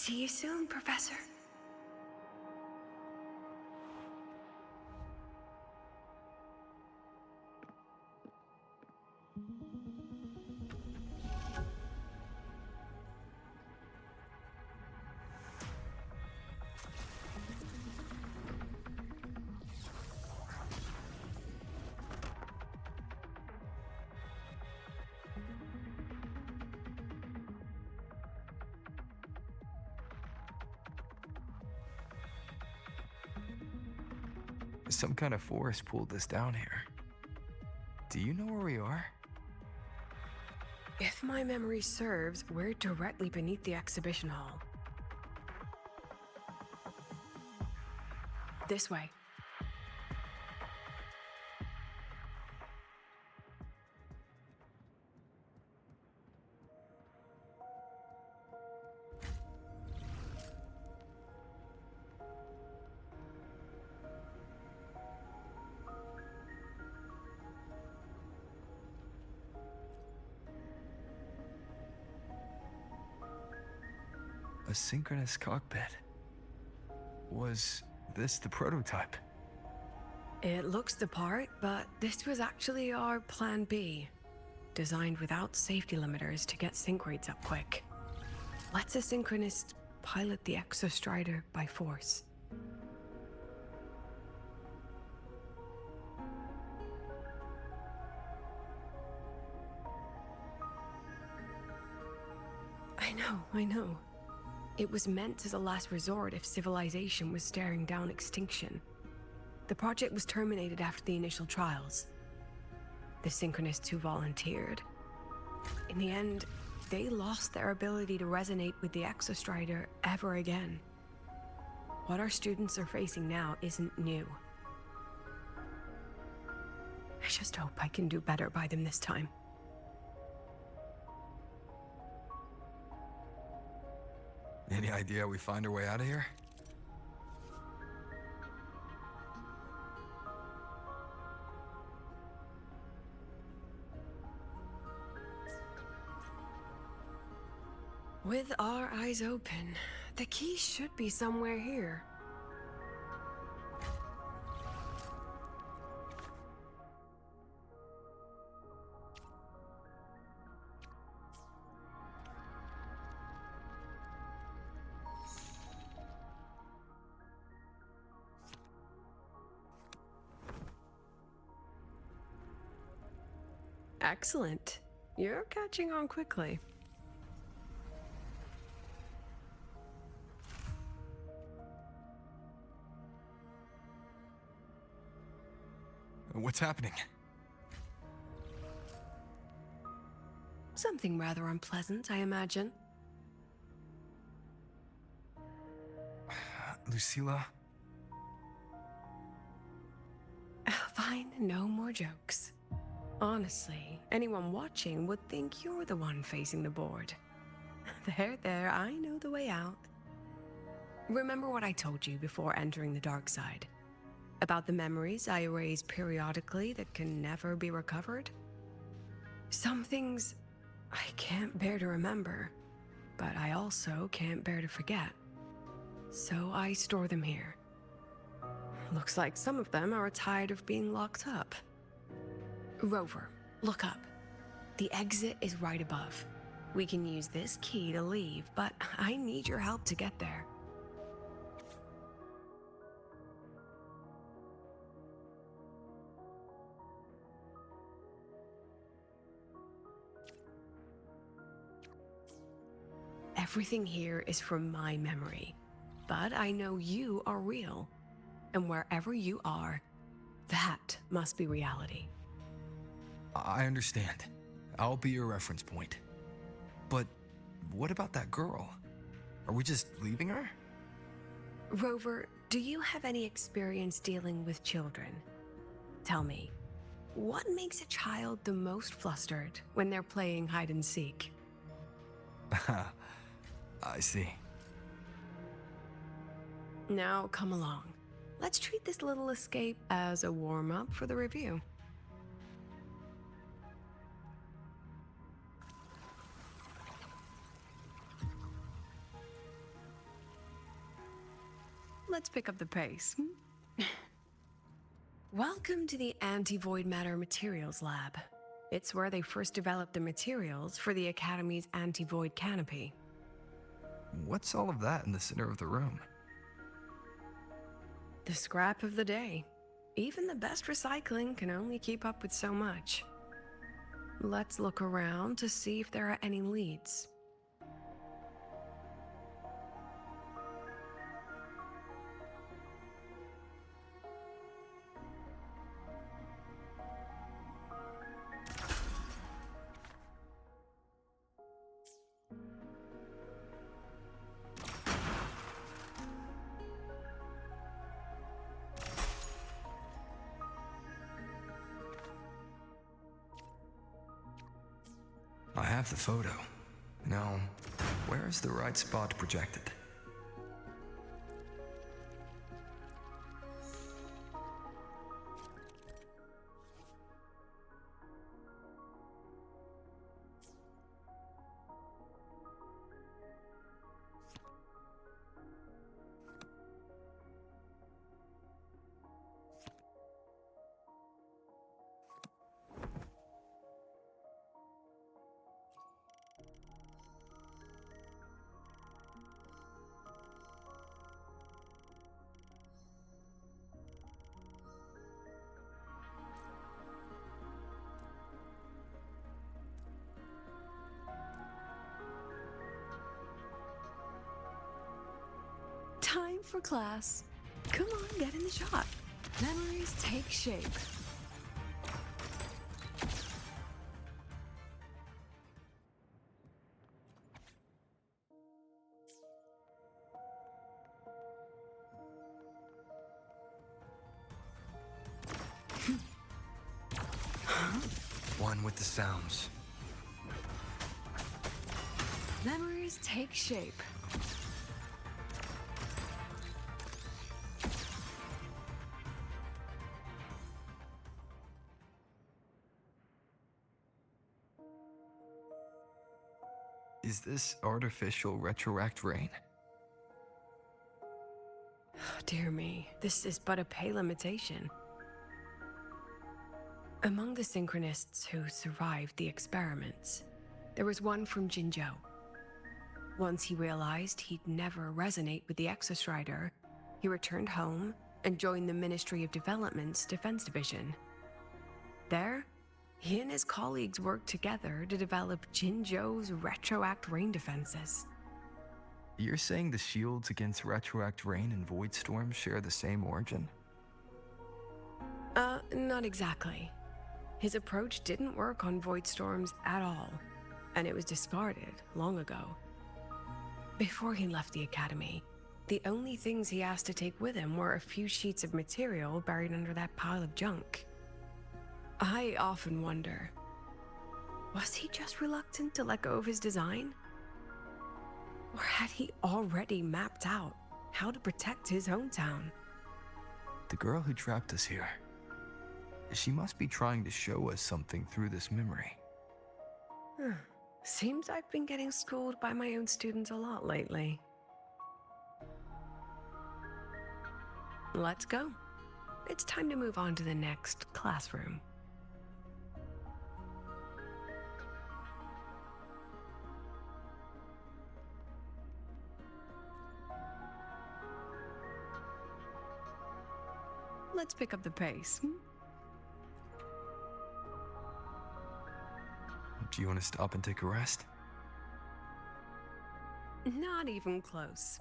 See you soon, Professor. Some kind of force pulled us down here. Do you know where we are? If my memory serves, we're directly beneath the exhibition hall. This way. A synchronous cockpit. Was this the prototype? It looks the part, but this was actually our plan B. Designed without safety limiters to get sync rates up quick. Let's a synchronist pilot the Exostrider by force. I know. It was meant as a last resort if civilization was staring down extinction. The project was terminated after the initial trials. The synchronists who volunteered, in the end, they lost their ability to resonate with the Exostrider ever again. What our students are facing now isn't new. I just hope I can do better by them this time. Any idea how we find our way out of here? With our eyes open, the key should be somewhere here. Excellent. You're catching on quickly. What's happening? Something rather unpleasant, I imagine. Lucilla? Fine, no more jokes. Honestly, anyone watching would think you're the one facing the board. There, I know the way out. Remember what I told you before entering the dark side? About the memories I erase periodically that can never be recovered? Some things I can't bear to remember, but I also can't bear to forget. So I store them here. Looks like some of them are tired of being locked up. Rover, look up. The exit is right above. We can use this key to leave, but I need your help to get there. Everything here is from my memory, but I know you are real. And wherever you are, that must be reality. I understand. I'll be your reference point. But what about that girl? Are we just leaving her? Rover, do you have any experience dealing with children? Tell me, what makes a child the most flustered when they're playing hide and seek? I see. Now come along. Let's treat this little escape as a warm-up for the review. Let's pick up the pace. Welcome to the Anti-Void Matter Materials Lab. It's where they first developed the materials for the Academy's anti-void canopy. What's all of that in the center of the room? The scrap of the day. Even the best recycling can only keep up with so much. Let's look around to see if there are any leads. I have the photo. Now, where is the right spot projected? Time for class. Come on, get in the shot. Memories take shape. One with the sounds. Memories take shape. Is this artificial retroact rain? Dear me, this is but a pale imitation. Among the synchronists who survived the experiments, there was one from Jinzhou. Once he realized he'd never resonate with the Exostrider, he returned home and joined the Ministry of Development's Defense Division. There, he and his colleagues worked together to develop Jinzhou's retroact rain defenses. You're saying the shields against retroact rain and void storms share the same origin? Not exactly. His approach didn't work on void storms at all, and it was discarded long ago. Before he left the Academy, the only things he asked to take with him were a few sheets of material buried under that pile of junk. I often wonder, was he just reluctant to let go of his design? Or had he already mapped out how to protect his hometown? The girl who trapped us here. She must be trying to show us something through this memory. Seems I've been getting schooled by my own students a lot lately. Let's go. It's time to move on to the next classroom. Let's pick up the pace. Do you want to stop and take a rest? Not even close.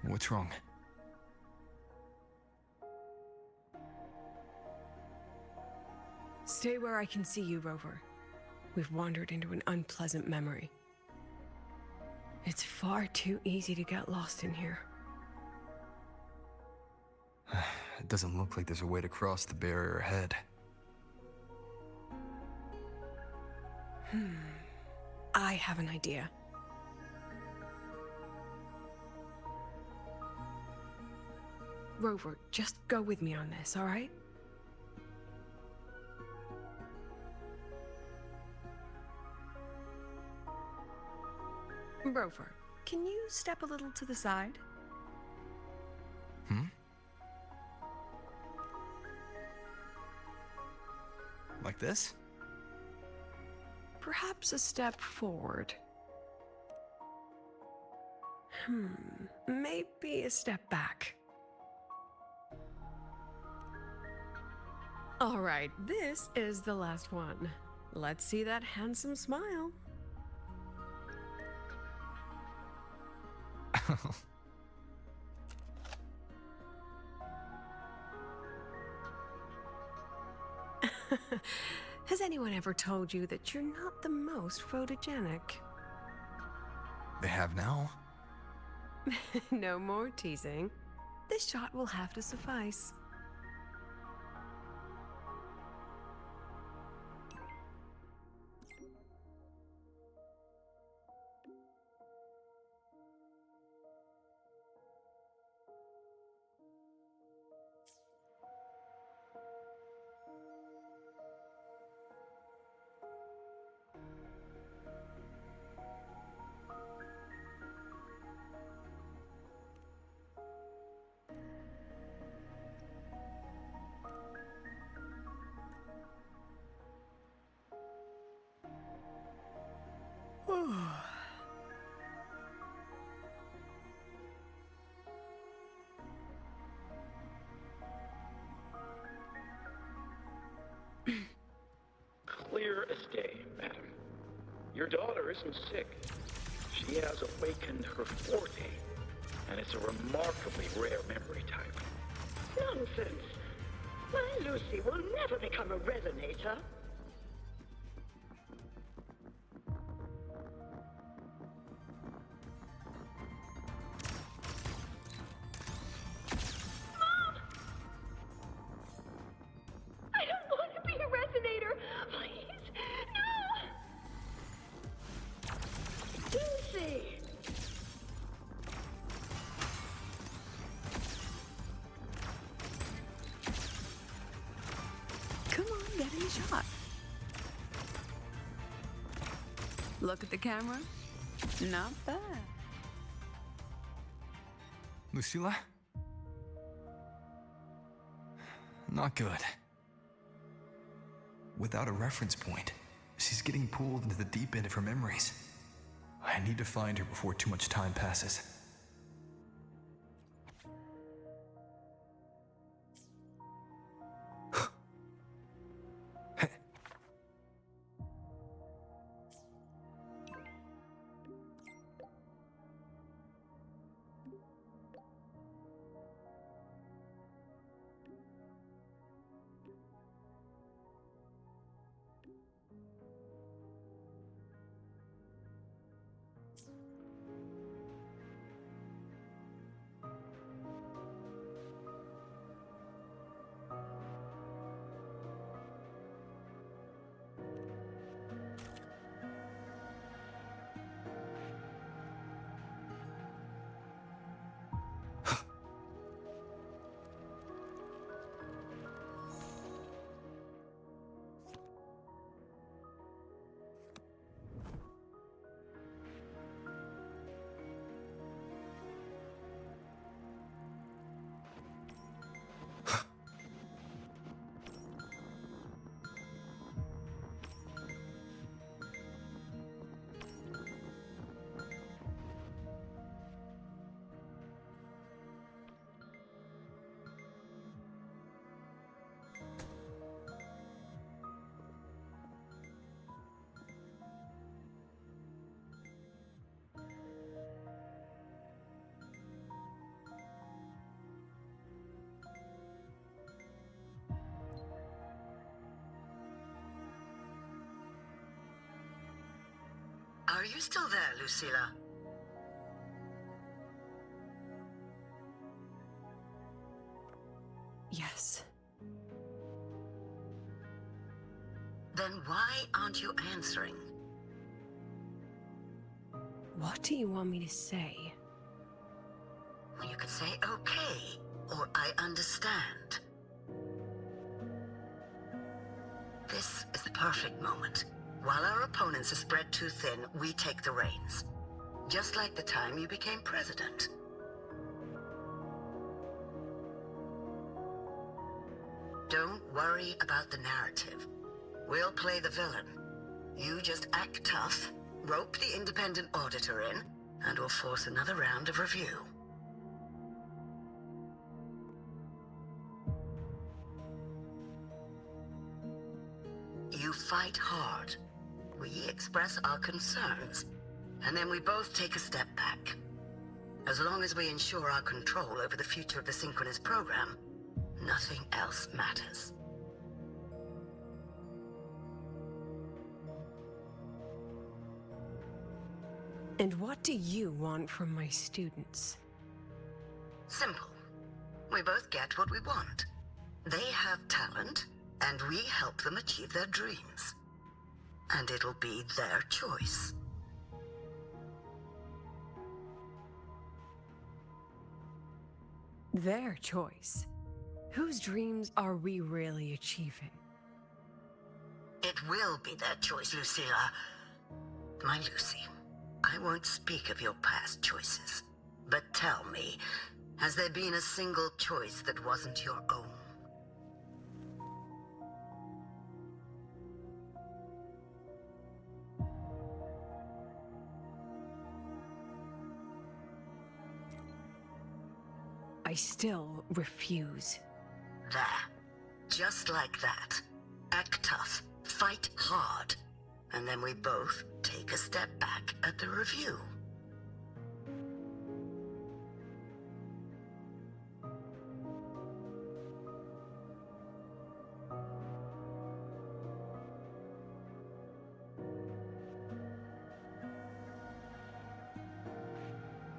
What's wrong? Stay where I can see you, Rover. We've wandered into an unpleasant memory. It's far too easy to get lost in here. It doesn't look like there's a way to cross the barrier ahead. I have an idea. Rover, just go with me on this, all right? Rover, can you step a little to the side? Like this? Perhaps a step forward. Maybe a step back. All right, this is the last one. Let's see that handsome smile. Has anyone ever told you that you're not the most photogenic? They have now. No more teasing. This shot will have to suffice. Clear as day, madam. Your daughter isn't sick. She has awakened her forte, and it's a remarkably rare memory type. Nonsense. My Lucy will never become a resonator. I don't want to be a resonator. Please, no. Lucy. Come on, get in the shot. Look at the camera. Not bad. Lucilla? Not good. Without a reference point, she's getting pulled into the deep end of her memories. I need to find her before too much time passes. Are you still there, Lucilla? Why aren't you answering? What do you want me to say? You could say okay, or I understand. This is the perfect moment. While our opponents are spread too thin, we take the reins. Just like the time you became president. Don't worry about the narrative. We'll play the villain. You just act tough, rope the independent auditor in, and we'll force another round of review. You fight hard. We express our concerns, and then we both take a step back. As long as we ensure our control over the future of the Synchronous program, nothing else matters. And what do you want from my students? Simple. We both get what we want. They have talent, and we help them achieve their dreams. And it'll be their choice. Their choice? Whose dreams are we really achieving? It will be their choice, Lucilla. My Lucy, I won't speak of your past choices. But tell me, has there been a single choice that wasn't your own? I still refuse. There. Just like that. Act tough, fight hard, and then we both take a step back at the review.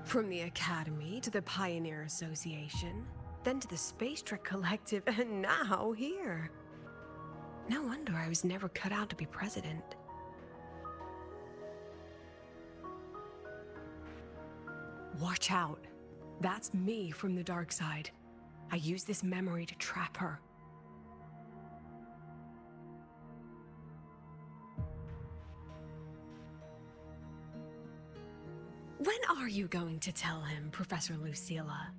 From the Academy to the Pioneer Association, then to the Space Trek Collective, and now here. No wonder I was never cut out to be president. Watch out. That's me from the dark side. I use this memory to trap her. When are you going to tell him, Professor Lucilla?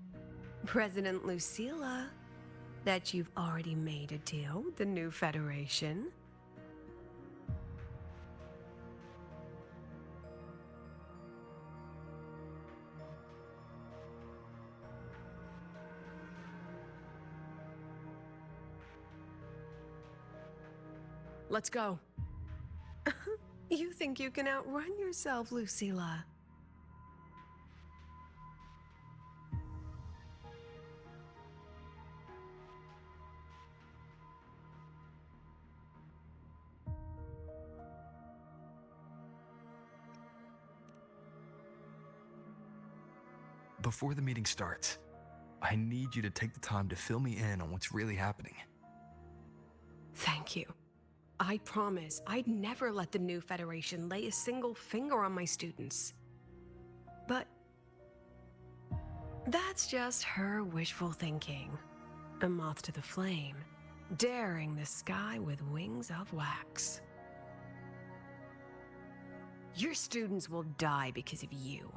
President Lucilla, that you've already made a deal with the new Federation? Let's go. You think you can outrun yourself, Lucilla? Before the meeting starts, I need you to take the time to fill me in on what's really happening. Thank you. I promise I'd never let the new Federation lay a single finger on my students. But that's just her wishful thinking. A moth to the flame, daring the sky with wings of wax. Your students will die because of you.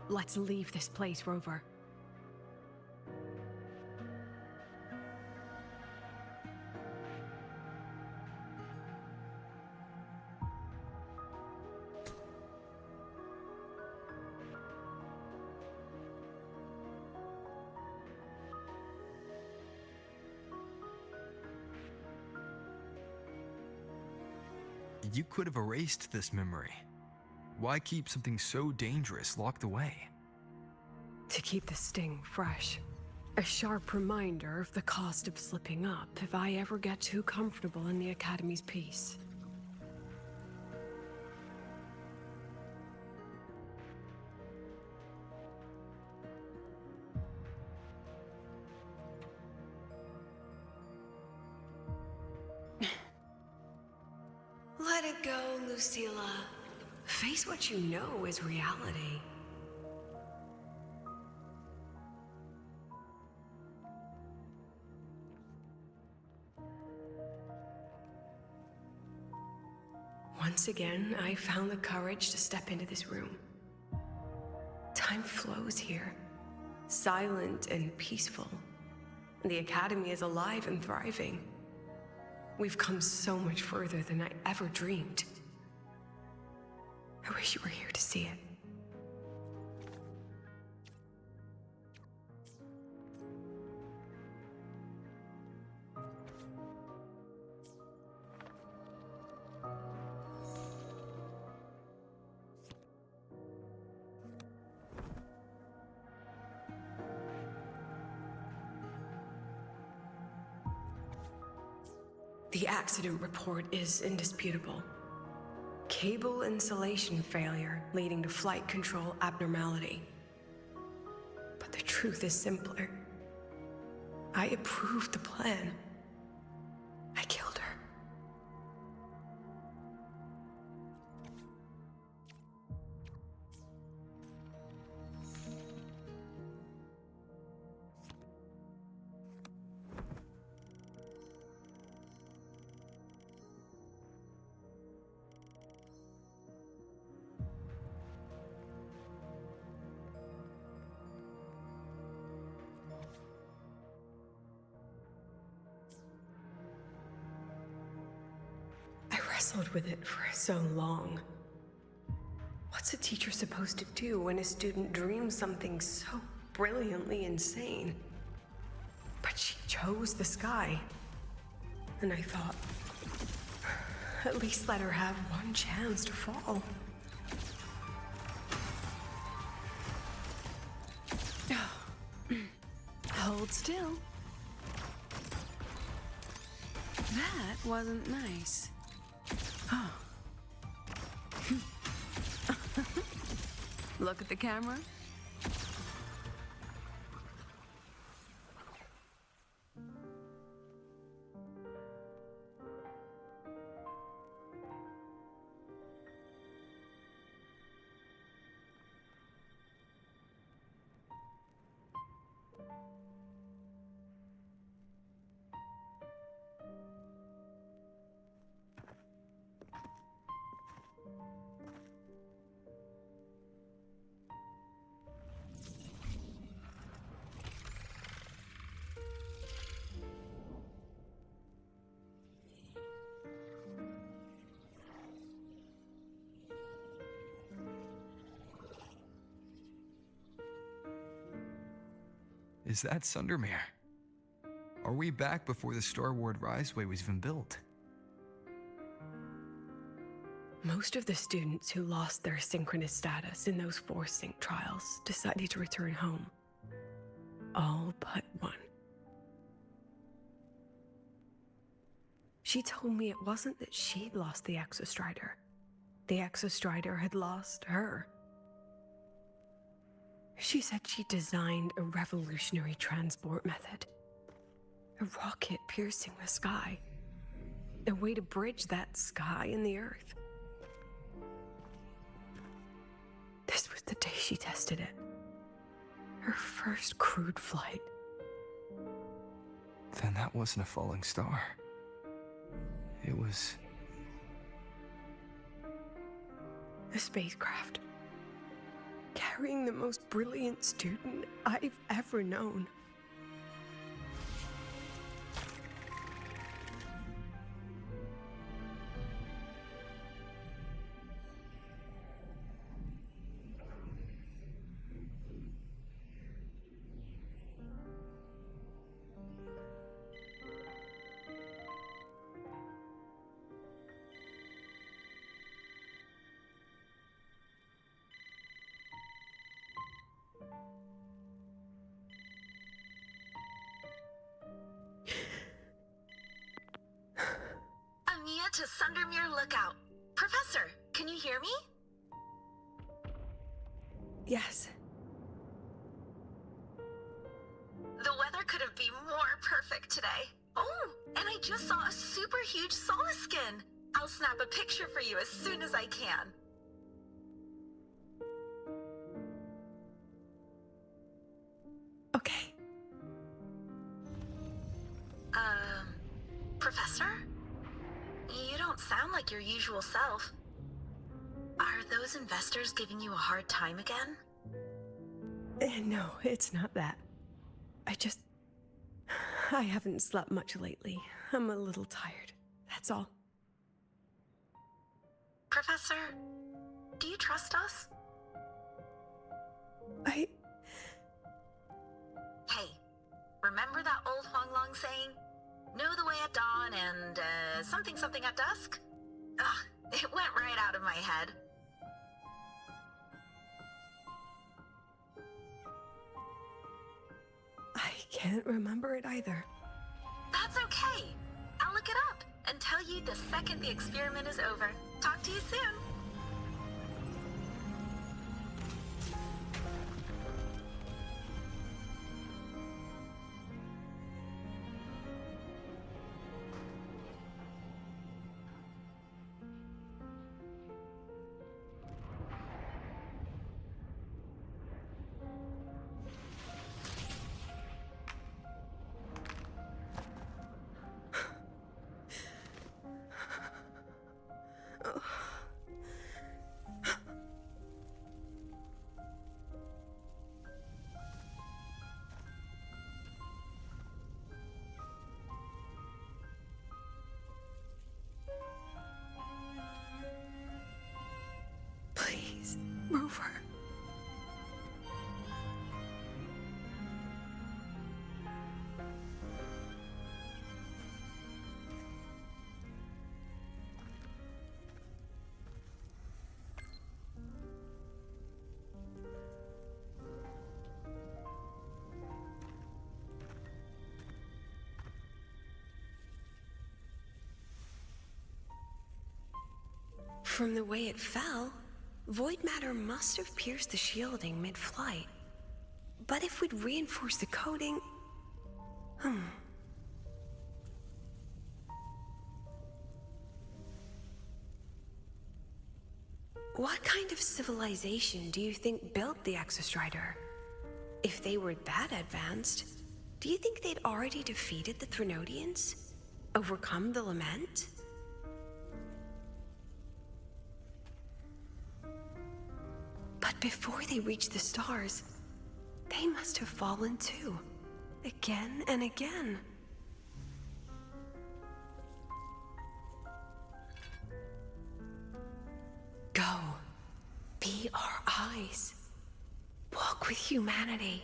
Let's leave this place, Rover. You could have erased this memory. Why keep something so dangerous locked away? To keep the sting fresh. A sharp reminder of the cost of slipping up if I ever get too comfortable in the Academy's peace. it go, Lucilla. Face what you know is reality. Once again, I found the courage to step into this room. Time flows here, silent and peaceful. The Academy is alive and thriving. We've come so much further than I ever dreamed. I wish you were here to see it. The accident report is indisputable. Cable insulation failure leading to flight control abnormality. But the truth is simpler. I approved the plan. I killed her. I wrestled with it for so long. What's a teacher supposed to do when a student dreams something so brilliantly insane? But she chose the sky. And I thought, at least let her have one chance to fall. Hold still. That wasn't nice. Oh. Look at the camera. Is that Sundermere? Are we back before the Starward Riseway was even built? Most of the students who lost their synchronous status in those force sync trials decided to return home. All but one. She told me it wasn't that she'd lost the Exostrider. The Exostrider had lost her. She said she designed a revolutionary transport method. A rocket piercing the sky. A way to bridge that sky and the Earth. This was the day she tested it. Her first crewed flight. Then that wasn't a falling star. It was... a spacecraft. Carrying the most brilliant student I've ever known. To Sundermere Lookout. Professor, can you hear me? Yes. The weather couldn't be more perfect today. Oh, and I just saw a super huge Solaskin. I'll snap a picture for you as soon as I can. Okay. Professor? You don't sound like your usual self. Are those investors giving you a hard time again? No, it's not that. I haven't slept much lately. I'm a little tired. That's all. Professor, do you trust us? I... Hey, remember that old Huang Long saying? Know the way at dawn and, something something at dusk? Ugh, it went right out of my head. I can't remember it either. That's okay. I'll look it up and tell you the second the experiment is over. Talk to you soon. Please, Rover. From the way it fell, void matter must have pierced the shielding mid-flight. But if we'd reinforced the coating... What kind of civilization do you think built the Exostrider? If they were that advanced, do you think they'd already defeated the Threnodians? Overcome the Lament? But before they reached the stars, they must have fallen too. Again and again. Go. Be our eyes. Walk with humanity.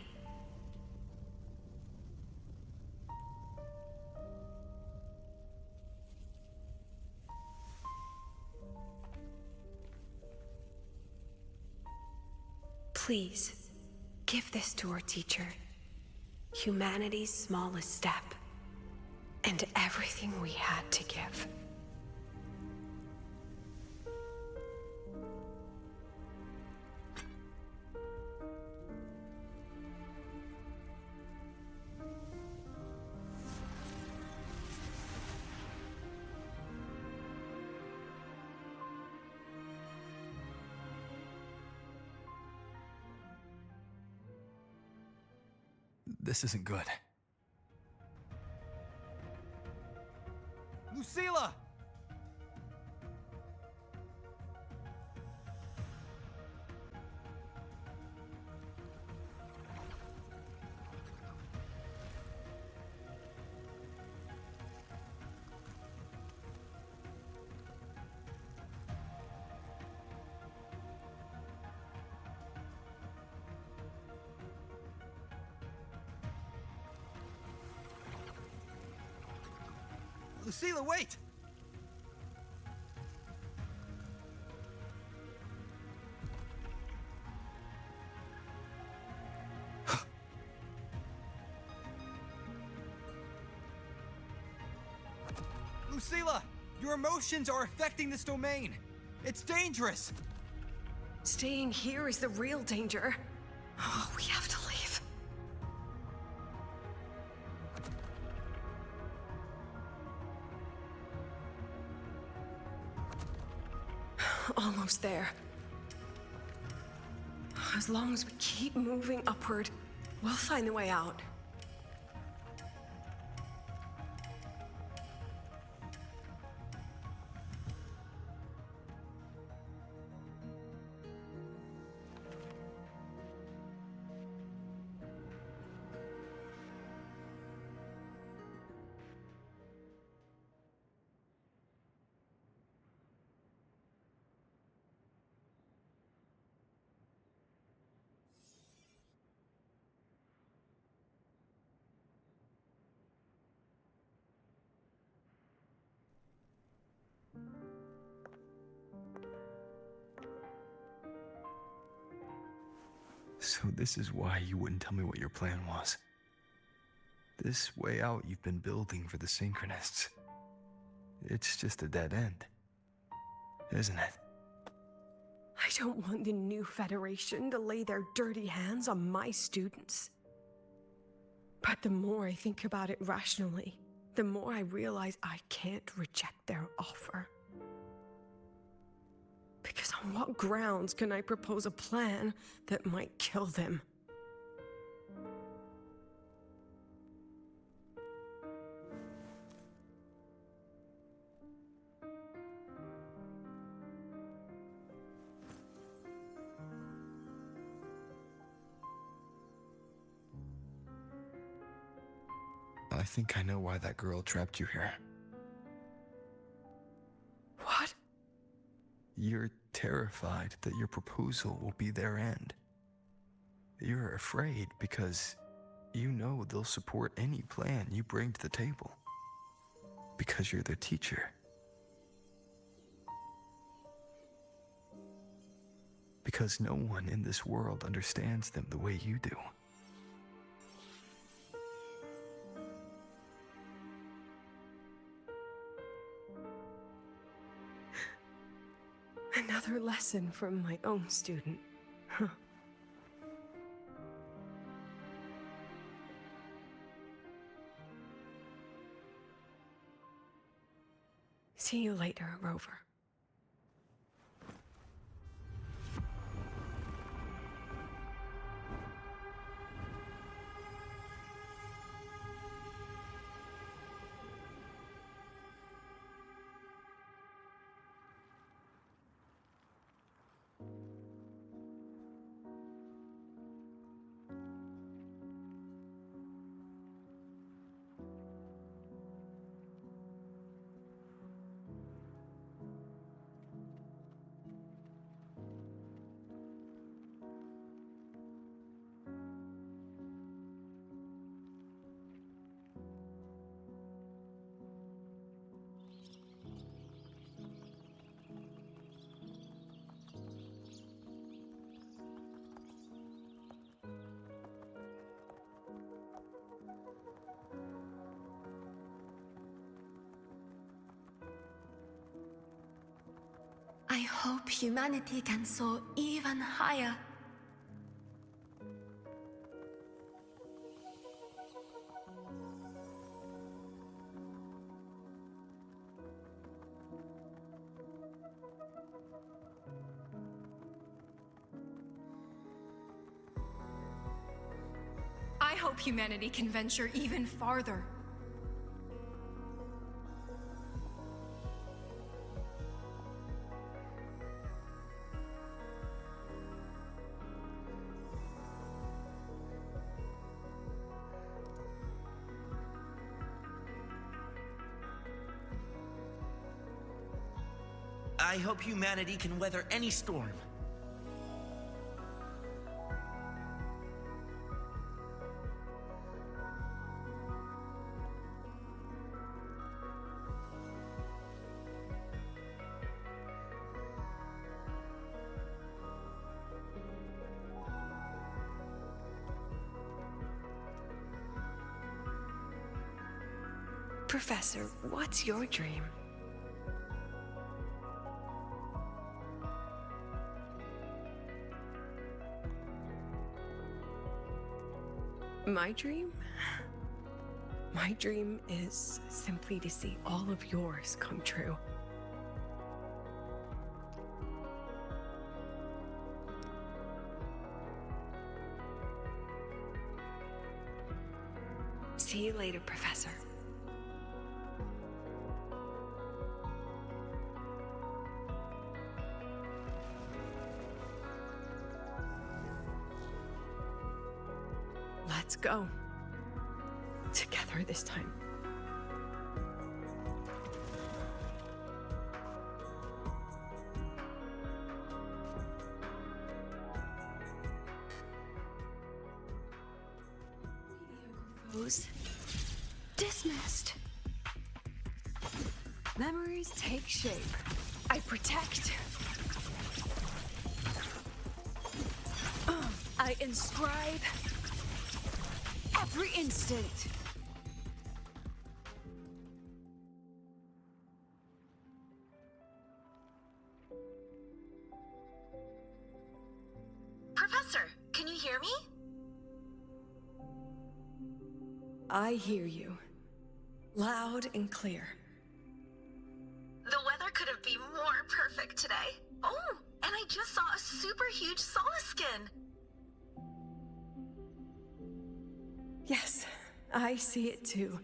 Please, give this to our teacher. Humanity's smallest step, and everything we had to give. This isn't good. Lucilla! Lucilla, wait! Lucilla, your emotions are affecting this domain. It's dangerous. Staying here is the real danger. Oh, we have to leave. almost there. As long as we keep moving upward, we'll find the way out. So this is why you wouldn't tell me what your plan was. This way out you've been building for the Synchronists. It's just a dead end, isn't it? I don't want the new Federation to lay their dirty hands on my students. But the more I think about it rationally, the more I realize I can't reject their offer. Because on what grounds can I propose a plan that might kill them? I think I know why that girl trapped you here. What? You're terrified that your proposal will be their end. You're afraid because you know they'll support any plan you bring to the table. Because you're their teacher. Because no one in this world understands them the way you do. Another lesson from my own student. Huh. See you later, Rover. I hope humanity can soar even higher. I hope humanity can venture even farther. I hope humanity can weather any storm. Professor, what's your dream? My dream? My dream is simply to see all of yours come true. See you later, Professor. Let's go. Together this time. Dismissed. Memories take shape. I protect. I inscribe every instant. Professor, can you hear me? I hear you. Loud and clear. The weather couldn't be more perfect today. Oh, and I just saw a super huge Solaskin. Yes, I see it too.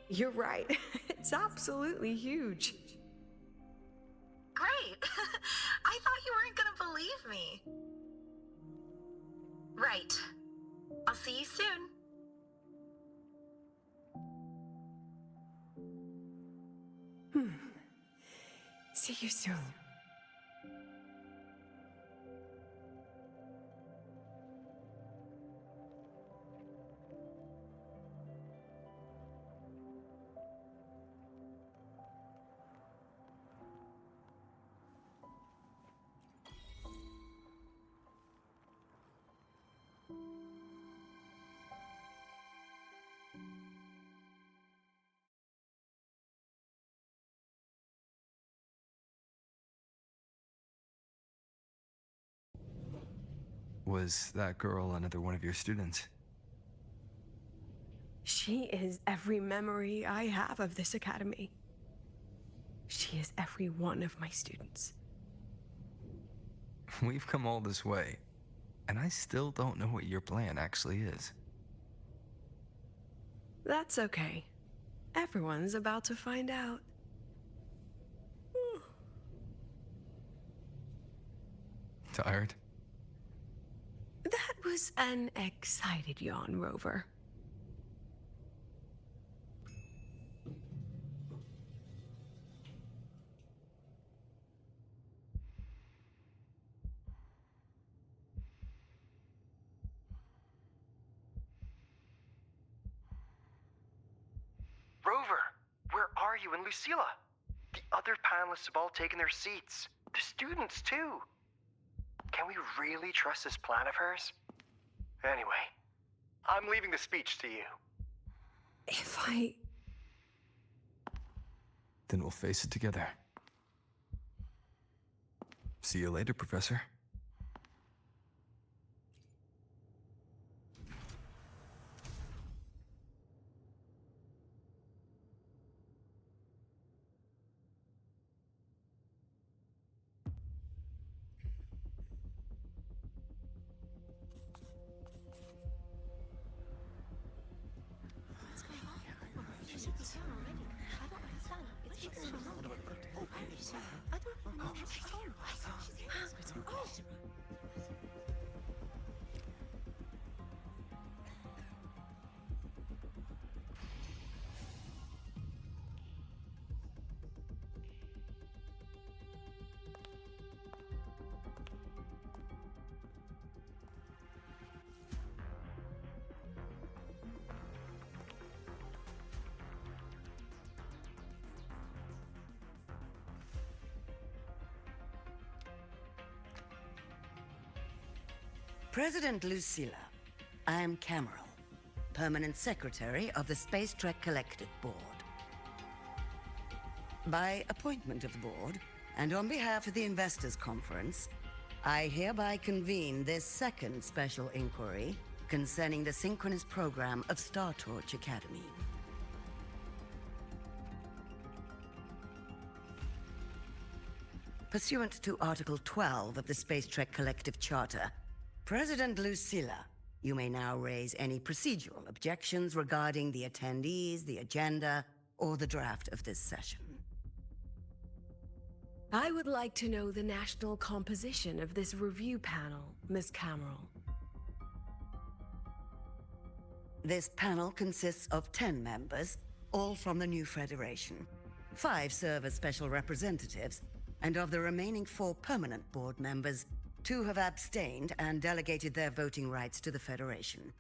You're right. It's absolutely huge. Great. I thought you weren't gonna believe me. Right. I'll see you soon. See you soon. Was that girl another one of your students? She is every memory I have of this academy. She is every one of my students. We've come all this way, and I still don't know what your plan actually is. That's okay. Everyone's about to find out. Tired? That was an excited yawn, Rover. Rover, where are you and Lucilla? The other panelists have all taken their seats. The students, too. Can we really trust this plan of hers? Anyway, I'm leaving the speech to you. If I... Then we'll face it together. See you later, Professor. President Lucilla, I'm Cameron, Permanent Secretary of the Space Trek Collective Board. By appointment of the board, and on behalf of the Investors Conference, I hereby convene this second special inquiry concerning the synchronous program of Star Torch Academy. Pursuant to Article 12 of the Space Trek Collective Charter, President Lucilla You may now raise any procedural objections regarding the attendees, the agenda, or the draft of this session. I would like to know the national composition of this review panel, Ms. Cameron. This panel consists of 10 members, all from the new Federation. 5 serve as special representatives, and of the remaining 4 permanent board members, 2 have abstained and delegated their voting rights to the Federation.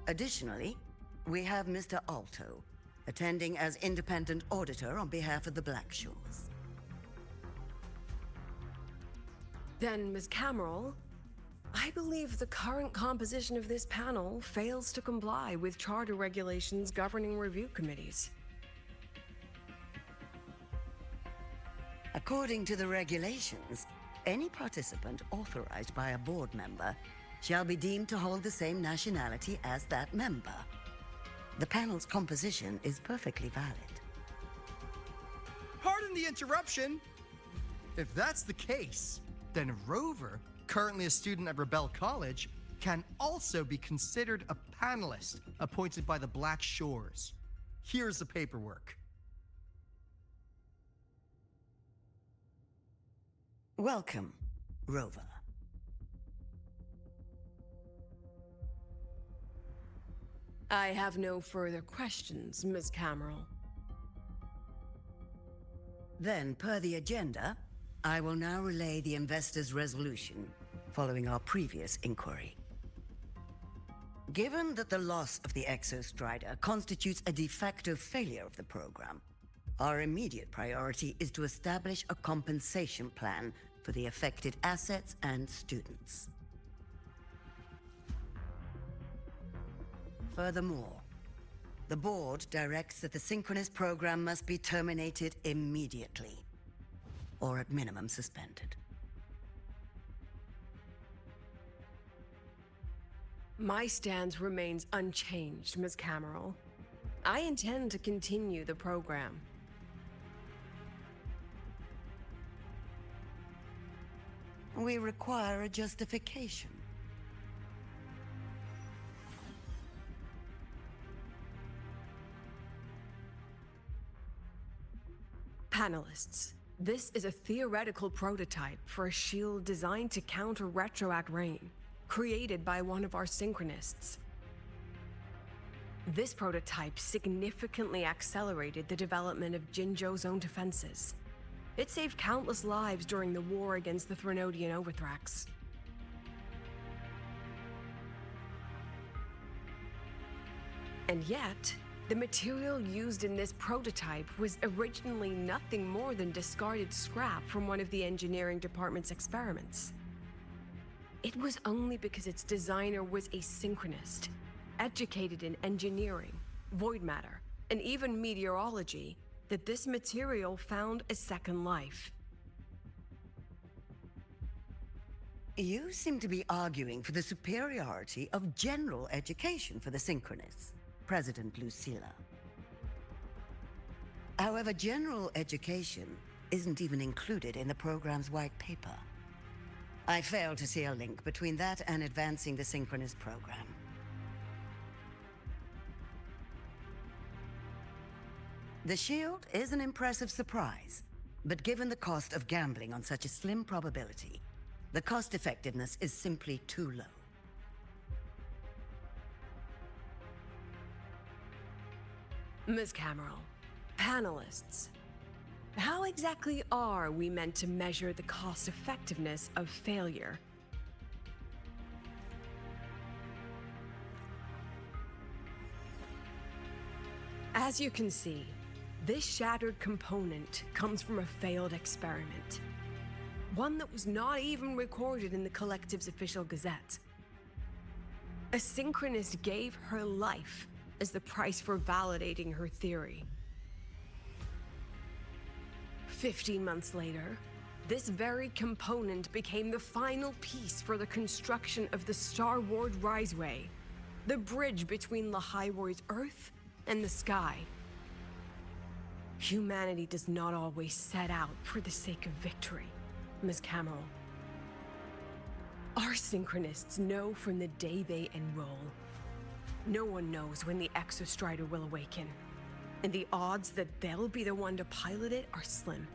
Additionally, we have Mr. Alto, attending as independent auditor on behalf of the Black Shores. Then, Ms. Cameron, I believe the current composition of this panel fails to comply with charter regulations governing review committees. According to the regulations, any participant authorized by a board member shall be deemed to hold the same nationality as that member. The panel's composition is perfectly valid. Pardon the interruption. If that's the case, then Rover, currently a student at Rebel College, can also be considered a panelist appointed by the Black Shores. Here's the paperwork. Welcome, Rover. I have no further questions, Ms. Cameron. Then, per the agenda, I will now relay the investors' resolution following our previous inquiry. Given that the loss of the Exostrider constitutes a de facto failure of the program, our immediate priority is to establish a compensation plan for the affected assets and students. Furthermore, the board directs that the synchronous program must be terminated immediately, or at minimum suspended. My stance remains unchanged, Ms. Cameron. I intend to continue the program. We require a justification. Panelists, this is a theoretical prototype for a shield designed to counter retroact rain, created by one of our synchronists. This prototype significantly accelerated the development of Jinzhou's own defenses. It saved countless lives during the war against the Threnodian Overthrax. And yet, the material used in this prototype was originally nothing more than discarded scrap from one of the engineering department's experiments. It was only because its designer was a synchronist, educated in engineering, void matter, and even meteorology, that this material found a second life. You seem to be arguing for the superiority of general education for the synchronists, President Lucilla. However, general education isn't even included in the program's white paper. I fail to see a link between that and advancing the synchronous program. The shield is an impressive surprise, but given the cost of gambling on such a slim probability, the cost-effectiveness is simply too low. Ms. Cameron, panelists, how exactly are we meant to measure the cost-effectiveness of failure? As you can see, this shattered component comes from a failed experiment. One that was not even recorded in the Collective's official gazette. A synchronist gave her life as the price for validating her theory. 15 months later, this very component became the final piece for the construction of the Star Ward Riseway, the bridge between Lahaiwoi's Earth and the sky. Humanity does not always set out for the sake of victory, Ms. Cameron. Our synchronists know from the day they enroll. No one knows when the Exostrider will awaken, and the odds that they'll be the one to pilot it are slim.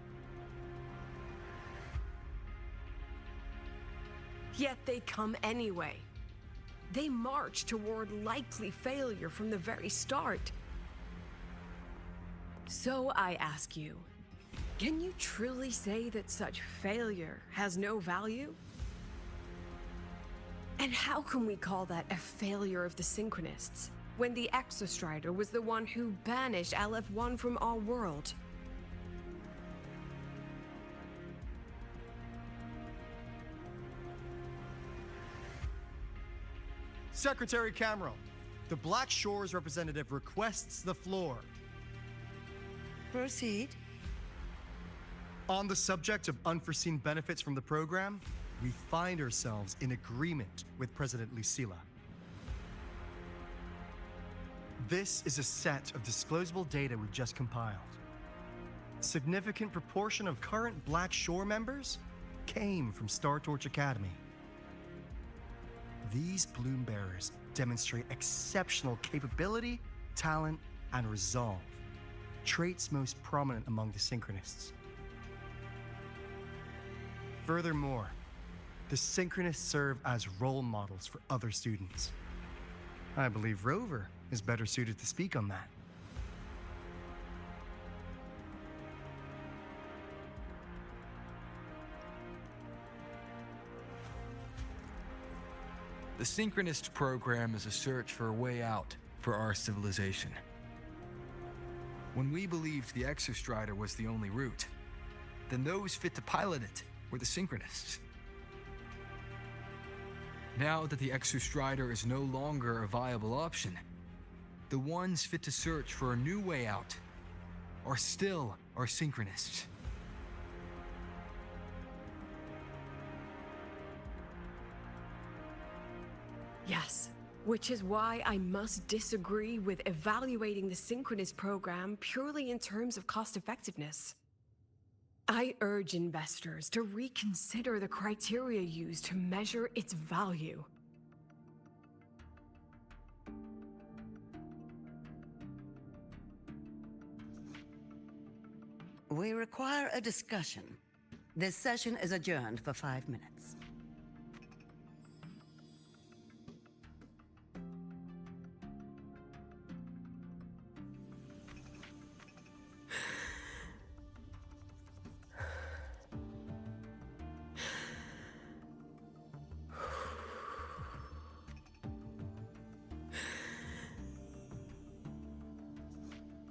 Yet they come anyway. They march toward likely failure from the very start. So I ask you, can you truly say that such failure has no value? And how can we call that a failure of the Synchronists, when the Exostrider was the one who banished LF1 from our world? Secretary Camero, the Black Shores representative requests the floor. Proceed. On the subject of unforeseen benefits from the program, we find ourselves in agreement with President Lucilla. This is a set of disclosable data we've just compiled. Significant proportion of current Black Shore members came from Star Torch Academy. These Bloom Bearers demonstrate exceptional capability, talent, and resolve, traits most prominent among the Synchronists. Furthermore, the Synchronists serve as role models for other students. I believe Rover is better suited to speak on that. The Synchronist program is a search for a way out for our civilization. When we believed the Exostrider was the only route, then those fit to pilot it were the Synchronists. Now that the Exostrider is no longer a viable option, the ones fit to search for a new way out are still our Synchronists. Yes, which is why I must disagree with evaluating the Synchronist program purely in terms of cost effectiveness. I urge investors to reconsider the criteria used to measure its value. We require a discussion. This session is adjourned for 5 minutes.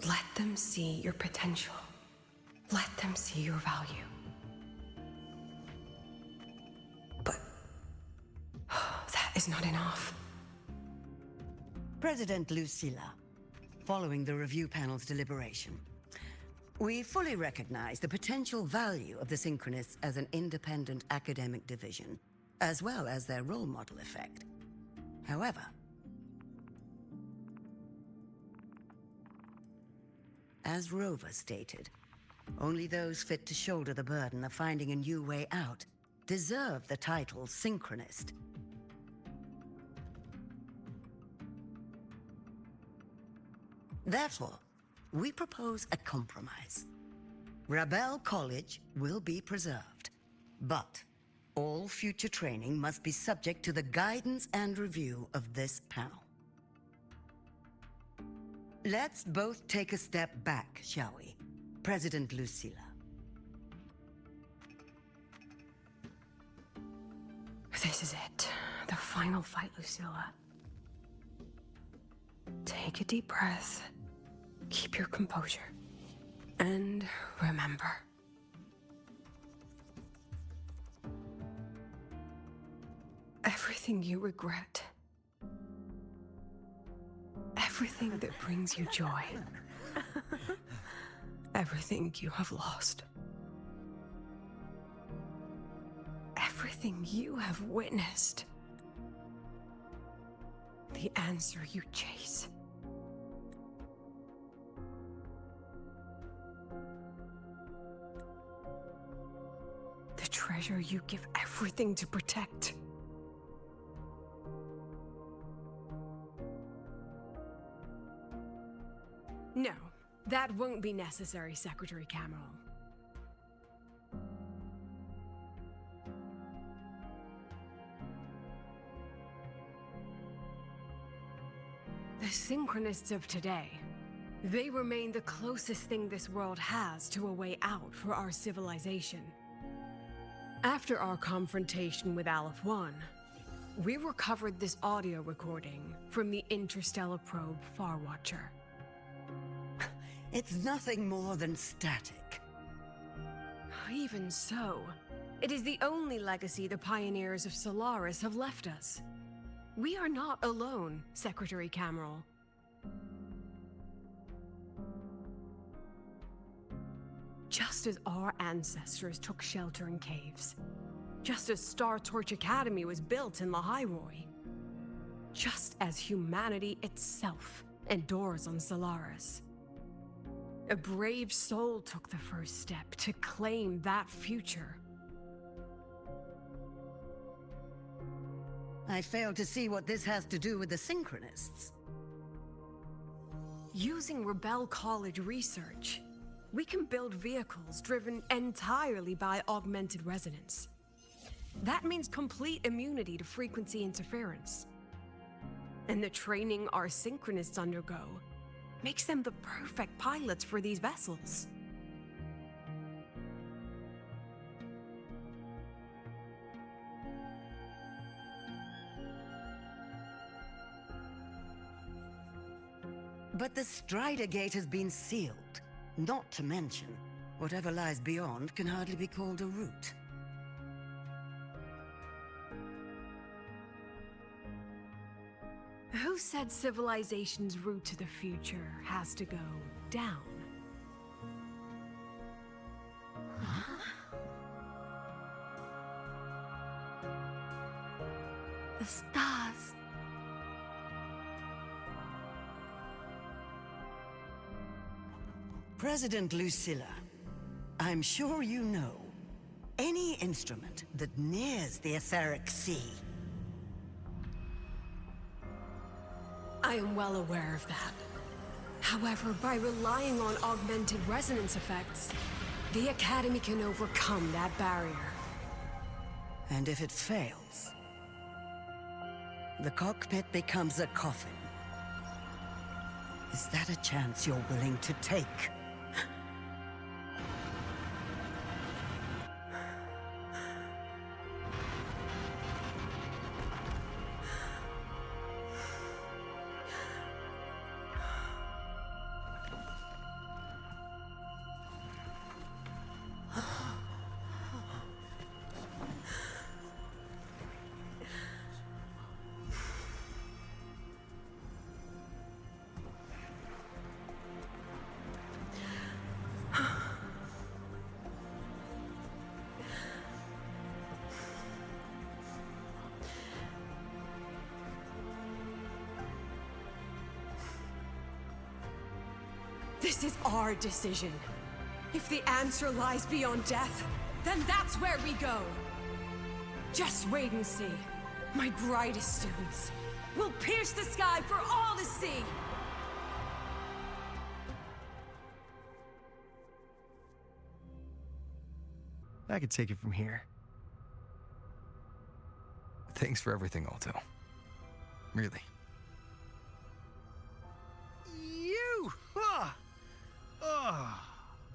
Let them see your potential. Let them see your value. But that is not enough. President Lucilla, following the review panel's deliberation, we fully recognize the potential value of the Synchronists as an independent academic division, as well as their role model effect. However, as Rover stated, only those fit to shoulder the burden of finding a new way out deserve the title Synchronist. Therefore, we propose a compromise. Rabel College will be preserved, but all future training must be subject to the guidance and review of this panel. Let's both take a step back, shall we? President Lucilla. This is it. The final fight, Lucilla. Take a deep breath. Keep your composure. And remember. Everything you regret. Everything that brings you joy. Everything you have lost. Everything you have witnessed. The answer you chase. The treasure you give everything to protect. That won't be necessary, Secretary Cameron. The Synchronists of today, they remain the closest thing this world has to a way out for our civilization. After our confrontation with Aleph 1, we recovered this audio recording from the interstellar probe Farwatcher. It's nothing more than static. Even so, it is the only legacy the pioneers of Solaris have left us. We are not alone, Secretary Cameron. Just as our ancestors took shelter in caves, just as Star Torch Academy was built in Lahairoi, just as humanity itself endures on Solaris, a brave soul took the first step to claim that future. I fail to see what this has to do with the Synchronists. Using Rebel College research, we can build vehicles driven entirely by augmented resonance. That means complete immunity to frequency interference. And the training our Synchronists undergo makes them the perfect pilots for these vessels. But the Strider Gate has been sealed. Not to mention, whatever lies beyond can hardly be called a route. Who said civilization's route to the future has to go down? The stars. President Lucilla, I'm sure you know, any instrument that nears the etheric sea. I am well aware of that. However, by relying on augmented resonance effects, the Academy can overcome that barrier. And if it fails, the cockpit becomes a coffin. Is that a chance you're willing to take? This is our decision. If the answer lies beyond death, then that's where we go. Just wait and see. My brightest students will pierce the sky for all to see. I could take it from here. Thanks for everything, Alto. Really. You! Ah! Oh,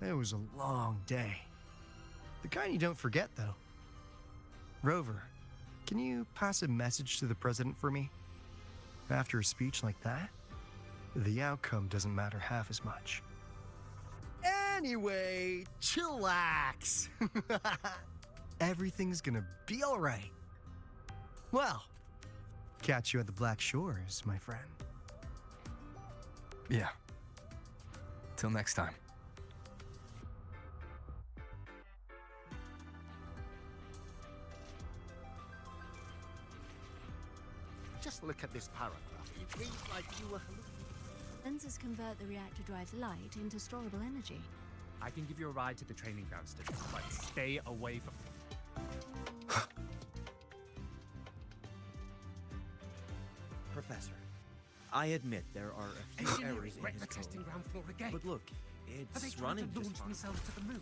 it was a long day. The kind you don't forget, though. Rover, can you pass a message to the president for me? After a speech like that, the outcome doesn't matter half as much. Anyway, chillax. Everything's gonna be all right. Well, catch you at the Black Shores, my friend. Yeah. Till next time. Just look at this paragraph. It reads like you were... Lenses convert the reactor drive's light into storable energy. I can give you a ride to the training ground, student, but stay away from... Professor, I admit there are a few Engineering errors in wrecked his the code. testing ground floor again. But look, Are they it's trying running to just launch fine. themselves to the moon?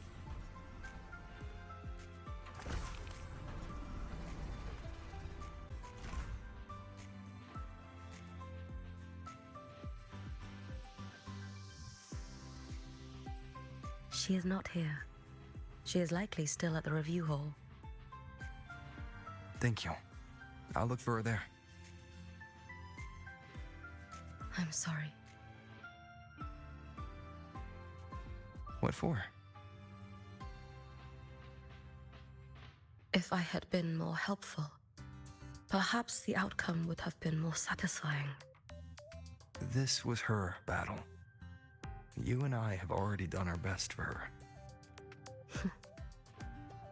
She is not here. She is likely still at the review hall. Thank you. I'll look for her there. I'm sorry. What for? If I had been more helpful, perhaps the outcome would have been more satisfying. This was her battle. You and I have already done our best for her.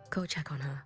Go check on her.